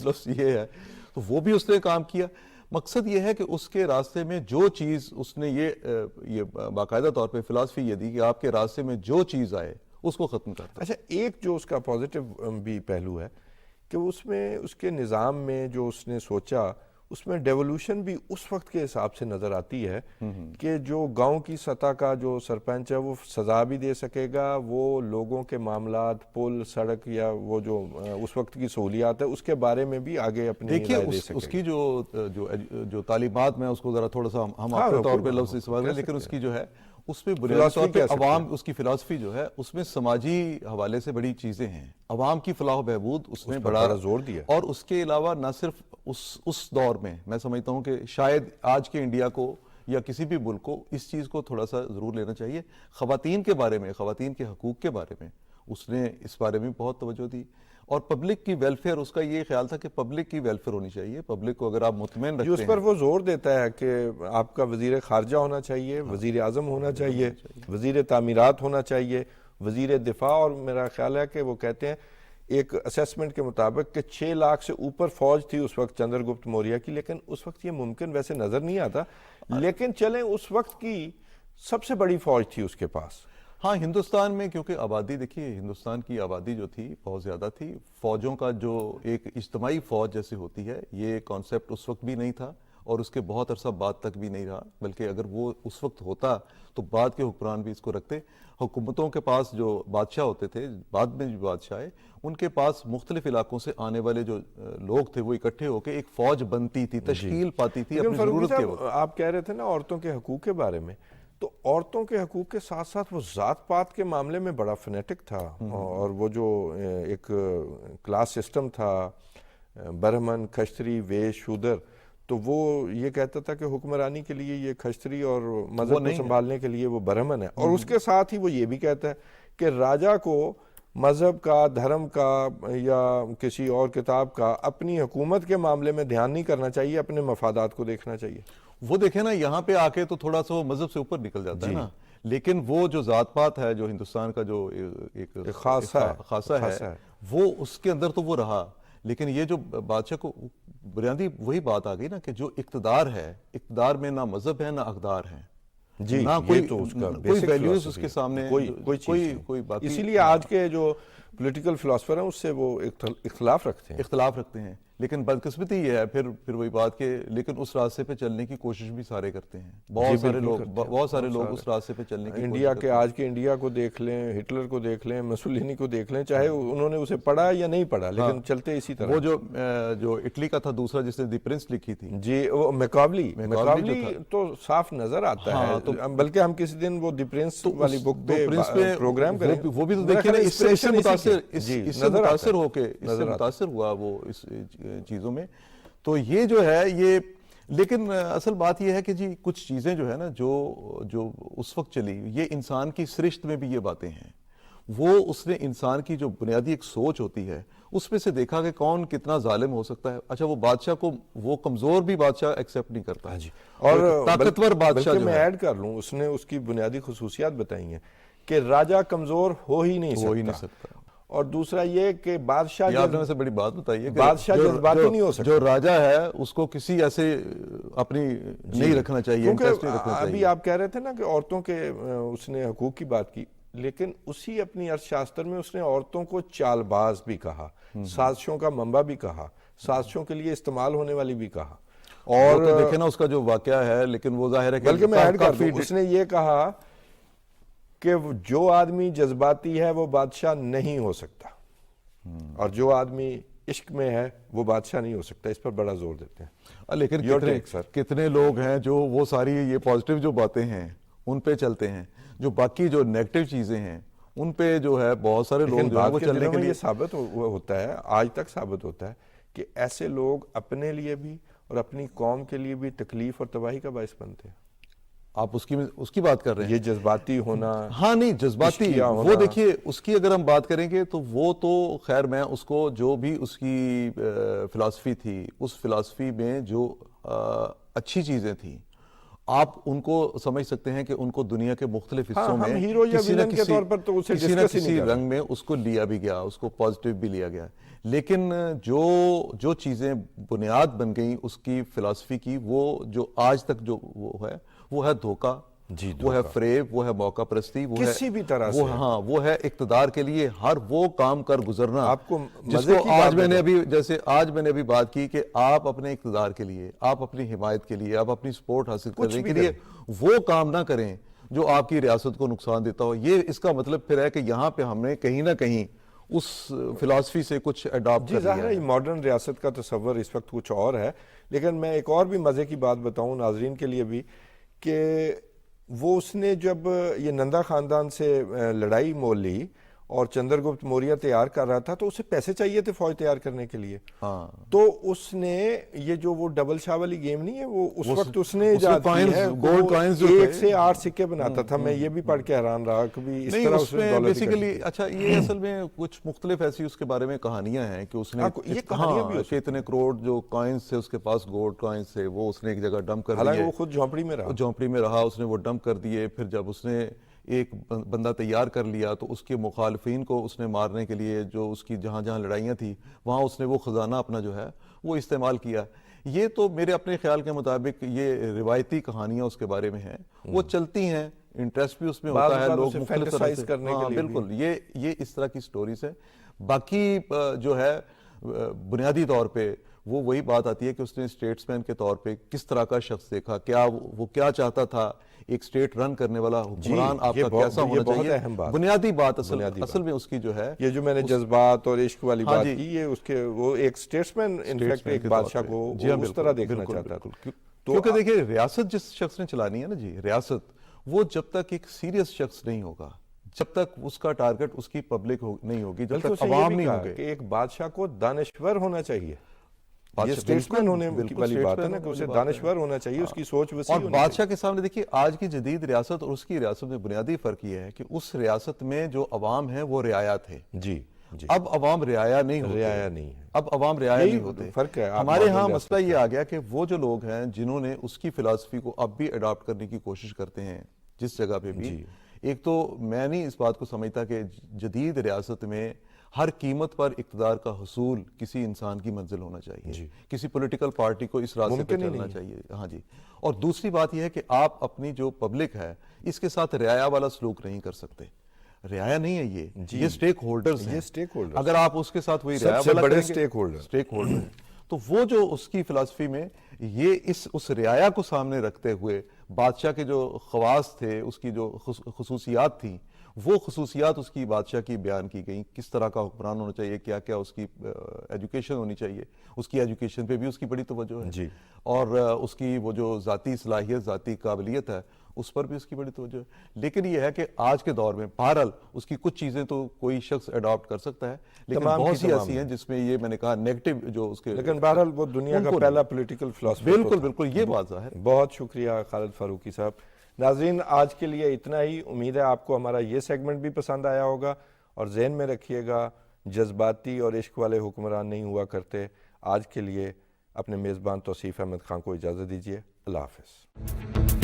لفظ یہ ہے, تو وہ بھی اس نے کام کیا. مقصد یہ ہے کہ اس کے راستے میں جو چیز اس نے یہ باقاعدہ طور پہ فلسفی یہ دی کہ آپ کے راستے میں جو چیز آئے اس کو ختم کرتا. اچھا, ایک جو اس کا پازیٹیو بھی پہلو ہے کہ اس میں اس کے نظام میں جو اس نے سوچا, اس میں ڈیولوشن بھی اس وقت کے حساب سے نظر آتی ہے کہ جو گاؤں کی سطح کا جو سرپنچ ہے وہ سزا بھی دے سکے گا, وہ لوگوں کے معاملات, پل, سڑک, یا وہ جو اس وقت کی سہولیات ہے اس کے بارے میں بھی آگے اپنی رائے دے سکے گا. اس کی جو تعلیمات, میں اس کو ذرا تھوڑا سا ہم اپنے طور پہ لفظ استعمال کریں, لیکن اس کی جو ہے اس میں بنیادی طور پہ عوام, اس کی فلسفی جو ہے اس میں سماجی حوالے سے بڑی چیزیں ہیں. عوام کی فلاح و بہبود اس نے بڑا زور دیا, اور اس کے علاوہ نہ صرف اس دور میں, میں سمجھتا ہوں کہ شاید آج کے انڈیا کو یا کسی بھی ملک کو اس چیز کو تھوڑا سا ضرور لینا چاہیے. خواتین کے بارے میں, خواتین کے حقوق کے بارے میں اس نے اس بارے میں بہت توجہ دی, اور پبلک کی ویلفیئر, اس کا یہ خیال تھا کہ پبلک کی ویلفیئر ہونی چاہیے. پبلک کو اگر آپ مطمئن رکھتے ہیں, اس پر وہ زور دیتا ہے کہ آپ کا وزیر خارجہ ہونا چاہیے, وزیر اعظم ہونا چاہیے, وزیر تعمیرات ہونا چاہیے, وزیر دفاع, اور میرا خیال ہے کہ وہ کہتے ہیں ایک اسیسمنٹ کے مطابق کہ 6 لاکھ سے اوپر فوج تھی اس وقت چندر گپت موریہ کی, لیکن اس وقت یہ ممکن ویسے نظر نہیں آتا, لیکن چلیں اس وقت کی سب سے بڑی فوج تھی اس کے پاس. ہاں, ہندوستان میں کیونکہ آبادی دیکھیے, ہندوستان کی آبادی جو تھی بہت زیادہ تھی, فوجوں کا جو ایک اجتماعی فوج جیسے ہوتی ہے یہ کانسیپٹ اس وقت بھی نہیں تھا, اور اس کے بہت عرصہ بعد تک بھی نہیں رہا, بلکہ اگر وہ اس وقت ہوتا تو بعد کے حکمران بھی اس کو رکھتے. حکومتوں کے پاس جو بادشاہ ہوتے تھے, بعد میں جو بادشاہ آئے, ان کے پاس مختلف علاقوں سے آنے والے جو لوگ تھے وہ اکٹھے ہو کے ایک فوج بنتی تھی, تشکیل پاتی تھی اپنی ضرورت کے وقت. آپ کہہ رہے تھے نا عورتوں کے حقوق کے بارے میں, تو عورتوں کے حقوق کے ساتھ ساتھ وہ ذات پات کے معاملے میں بڑا فنیٹک تھا, اور وہ جو ایک کلاس سسٹم تھا, برہمن, کھشتری, ویش, شودر, تو وہ یہ کہتا تھا کہ حکمرانی کے لیے یہ کھشتری اور مذہب کو سنبھالنے کے لیے وہ برہمن ہے, اور اس کے ساتھ ہی وہ یہ بھی کہتا ہے کہ راجہ کو مذہب کا, دھرم کا یا کسی اور کتاب کا اپنی حکومت کے معاملے میں دھیان نہیں کرنا چاہیے, اپنے مفادات کو دیکھنا چاہیے. وہ دیکھیں نا, یہاں پہ آ کے تو تھوڑا سا وہ مذہب سے اوپر نکل جاتا ہے نا, لیکن وہ جو ذات پات ہے, جو ہندوستان کا جو ایک خاصہ ہے, وہ اس کے اندر تو وہ رہا, لیکن یہ جو بادشاہ کو بنیادی وہی بات آ گئی نا کہ جو اقتدار ہے, اقتدار میں نہ مذہب ہے نہ اقدار ہے, جی, نہ یہ تو اس کا کوئی ویلیوز اس کے سامنے, کوئی باقی. اسی لیے آج کے جو پولیٹیکل فلاسفر ہیں اس سے وہ اختلاف رکھتے ہیں, لیکن بدقسمتی یہ ہے پھر وہی بات کہ لیکن اس راستے پہ چلنے کی کوشش بھی سارے کرتے ہیں, بہت سارے لوگ اس راستے پہ چلنے کی انڈیا کے, آج کے انڈیا کو دیکھ لیں, ہٹلر کو دیکھ لیں, مسولینی کو دیکھ لیں, چاہے انہوں نے اسے پڑھا یا نہیں پڑھا, لیکن چلتے اسی طرح. وہ جو اٹلی کا تھا دوسرا جس نے دی پرنس لکھی تھی, جی, وہ میکاولی تو صاف نظر آتا ہے, بلکہ ہم کسی دن وہ دی پرنس والی بک پہ پروگرام کریں, وہ بھی تو دیکھیں اس سے متاثر ہوا وہ اس چیزوں میں. تو یہ جو ہے یہ, لیکن اصل بات یہ ہے کہ جی کچھ چیزیں جو ہے نا جو اس وقت چلی, یہ انسان کی سرشت میں بھی یہ باتیں ہیں, وہ اس نے انسان کی جو بنیادی ایک سوچ ہوتی ہے اس میں سے دیکھا کہ کون کتنا ظالم ہو سکتا ہے. اچھا, وہ بادشاہ کو, وہ کمزور بھی بادشاہ ایکسیپٹ نہیں کرتا, اور طاقتور بادشاہ میں ایڈ کر لوں, اس نے اس کی بنیادی خصوصیات بتائی ہیں کہ راجہ کمزور ہو ہی نہیں سکتا, اور دوسرا یہ کہ بادشاہ, آپ نے سے بڑی بات بتائی ہے کہ بادشاہ جذباتی نہیں ہو سکتا, جو راجہ ہے اس کو کسی ایسے اپنی نہیں رکھنا چاہیے, انٹرسٹ نہیں رکھنا چاہیے. ابھی آپ کہہ رہے تھے نا کہ عورتوں کے اس نے حقوق کی بات کی, لیکن اسی اپنی ارتھ شاستر میں اس نے عورتوں کو چال باز بھی کہا, سازشوں کا منبع بھی کہا, سازشوں کے لیے استعمال ہونے والی بھی کہا. اور دیکھیں نا اس کا جو واقعہ ہے, لیکن وہ ظاہر ہے کہ بلکہ میں ایڈ کر دوں, اس نے یہ کہا کہ جو آدمی جذباتی ہے وہ بادشاہ نہیں ہو سکتا, اور جو آدمی عشق میں ہے وہ بادشاہ نہیں ہو سکتا. اس پر بڑا زور دیتے ہیں. لیکن کتنے لوگ ہیں جو وہ ساری یہ پازیٹیو جو باتیں ہیں ان پہ چلتے ہیں, جو باقی جو نیگیٹو چیزیں ہیں ان پہ جو ہے بہت سارے لوگ جو ہے وہ چلنے کے لیے. یہ ثابت ہوتا ہے, آج تک ثابت ہوتا ہے کہ ایسے لوگ اپنے لیے بھی اور اپنی قوم کے لیے بھی تکلیف اور تباہی کا باعث بنتے ہیں. آپ اس کی بات کر رہے ہیں, یہ جذباتی ہونا. ہاں نہیں, جذباتی, وہ دیکھیے اس کی اگر ہم بات کریں گے تو وہ تو خیر, میں اس کو جو بھی اس کی فلسفی تھی, اس فلسفی میں جو اچھی چیزیں تھیں آپ ان کو سمجھ سکتے ہیں کہ ان کو دنیا کے مختلف حصوں میں کسی نہ کسی رنگ میں اس کو لیا بھی گیا, اس کو پازیٹیو بھی لیا گیا. لیکن جو چیزیں بنیاد بن گئیں اس کی فلسفی کی, وہ جو آج تک جو وہ ہے دھوکہ, وہ ہے فریب, وہ ہے موقع پرستی, وہ کسی بھی طرح سے, ہاں وہ ہے اقتدار کے لیے ہر وہ کام کر گزرنا. آپ کو جس کو آج میں نے ابھی بات کی کہ آپ اپنے اقتدار کے لیے, آپ اپنی حمایت کے لیے, آپ اپنی سپورٹ حاصل کرنے کے لیے وہ کام نہ کریں جو آپ کی ریاست کو نقصان دیتا ہو. یہ اس کا مطلب پھر ہے کہ یہاں پہ ہم نے کہیں نہ کہیں اس فلسفی سے کچھ اڈاپٹ کر لیا ہے. ماڈرن ریاست کا تصور اس وقت کچھ اور ہے, لیکن میں ایک اور بھی مزے کی بات بتاؤں ناظرین کے لیے بھی کہ وہ اس نے جب یہ نندا خاندان سے لڑائی مول لی اور چندر گپت موریہ تیار کر رہا تھا تو اسے پیسے چاہیے تھے فوج تیار کرنے کے لیے. تو اس نے یہ جو وہ ڈبل شاہ والی گیم نہیں ہے وہ اس وقت اس نے ایجاد کی ہے. گولڈ کوائنز جو 1 سے 8 سکے بناتا تھا. میں یہ بھی پڑھ کے حیران رہا کبھی اس طرح اس نے بیسیکلی. اچھا یہ اصل میں کچھ مختلف ایسی اس کے بارے میں کہانیاں ہیں کہ اس نے یہ کہانیاں بھی کہ اتنے کروڑ جو کوائنز تھے اس کے پاس گولڈ کوائنز تھے وہ اس نے ایک جگہ ڈمپ کر دیے. حالانکہ وہ خود جھونپڑی میں رہا اس نے وہ ڈمپ کر دیے. پھر جب اس نے ایک بندہ تیار کر لیا تو اس کے مخالفین کو اس نے مارنے کے لیے جو اس کی جہاں جہاں لڑائیاں تھیں وہاں اس نے وہ خزانہ اپنا جو ہے وہ استعمال کیا. یہ تو میرے اپنے خیال کے مطابق یہ روایتی کہانیاں اس کے بارے میں ہیں, وہ چلتی ہیں, انٹرسٹ بھی اس میں ہوتا ہے, لوگ مختلف طرح سے. ہاں بالکل, یہ اس طرح کی سٹوریز ہیں. باقی جو ہے بنیادی طور پہ وہ وہی بات آتی ہے کہ اس نے اسٹیٹس مین کے طور پہ کس طرح کا شخص دیکھا, کیا وہ کیا چاہتا تھا, ایک اسٹیٹ رن کرنے والا حکمران آپ کا کیسا ہونا چاہیے. بنیادی بات اصل میں اس کی جو ہے یہ جو میں نے جذبات اور عشق والی بات کی, یہ اس کے وہ ایک اسٹیٹس مین انفیکٹ ایک بادشاہ کو اس طرح دیکھنا چاہتا تھا. کیونکہ دیکھیے ریاست جس شخص نے چلانی ہے نا جی, ریاست وہ جب تک ایک سیریس شخص نہیں ہوگا, جب تک اس کا ٹارگٹ اس کی پبلک نہیں ہوگی, جب تک عوام نہیں ہوگی. کہ ایک بادشاہ کو دانشور ہونا چاہیے. یہ اسٹیٹسمین ہونے والی بات ہے نا کہ اسے دانشور ہونا چاہیے, اس کی سوچ وسیع ہونی چاہیے. اور بادشاہ کے سامنے دیکھیے آج کی جدید ریاست اور اس کی ریاست میں بنیادی فرق یہ ہے کہ اس ریاست میں جو عوام ہے وہ رعایا تھے. جی اب عوام رعایا نہیں ہوتے. اب عوام رعایا نہیں ہوتے. فرق ہے. ہمارے ہاں مسئلہ یہ آ گیا کہ وہ جو لوگ ہیں جنہوں نے اس کی فلسفی کو اب بھی اڈاپٹ کرنے کی کوشش کرتے ہیں جس جگہ پہ بھی, ایک تو میں نہیں اس بات کو سمجھتا کہ جدید ریاست میں ہر قیمت پر اقتدار کا حصول کسی انسان کی منزل ہونا چاہیے, کسی پولیٹیکل پارٹی کو اس راستے پہ چلنا چاہیے. ہاں جی. اور دوسری بات یہ ہے کہ آپ اپنی جو پبلک ہے اس کے ساتھ رعایا والا سلوک نہیں کر سکتے. رعایا نہیں ہے یہ اسٹیک ہولڈرز ہیں. اگر آپ اس کے ساتھ وہی رعایا والا بڑے اسٹیک ہولڈر ہیں تو وہ جو اس کی فلسفی میں یہ اس رعایا کو سامنے رکھتے ہوئے بادشاہ کے جو خواص تھے, اس کی جو خصوصیات تھیں, وہ خصوصیات اس کی بادشاہ کی بیان کی گئیں. کس طرح کا حکمران ہونا چاہیے, کیا کیا اس کی ایجوکیشن ہونی چاہیے, اس کی ایجوکیشن پہ بھی اس کی بڑی توجہ ہے. اور اس کی وہ جو ذاتی صلاحیت, ذاتی قابلیت ہے, اس پر بھی اس کی بڑی توجہ ہے. لیکن یہ ہے کہ آج کے دور میں بہرحال اس کی کچھ چیزیں تو کوئی شخص اڈاپٹ کر سکتا ہے, لیکن بہت سی ایسی ہیں جس میں یہ میں نے کہا نیگیٹو جو اس کے, لیکن بہرحال وہ دنیا کا پہلا پولیٹیکل فلسفی. بالکل یہ بات ظاہر. بہت شکریہ خالد فاروقی صاحب. ناظرین آج کے لیے اتنا ہی. امید ہے آپ کو ہمارا یہ سیگمنٹ بھی پسند آیا ہوگا, اور ذہن میں رکھیے گا جذباتی اور عشق والے حکمران نہیں ہوا کرتے. آج کے لیے اپنے میزبان توصیف احمد خان کو اجازت دیجیے. اللہ حافظ.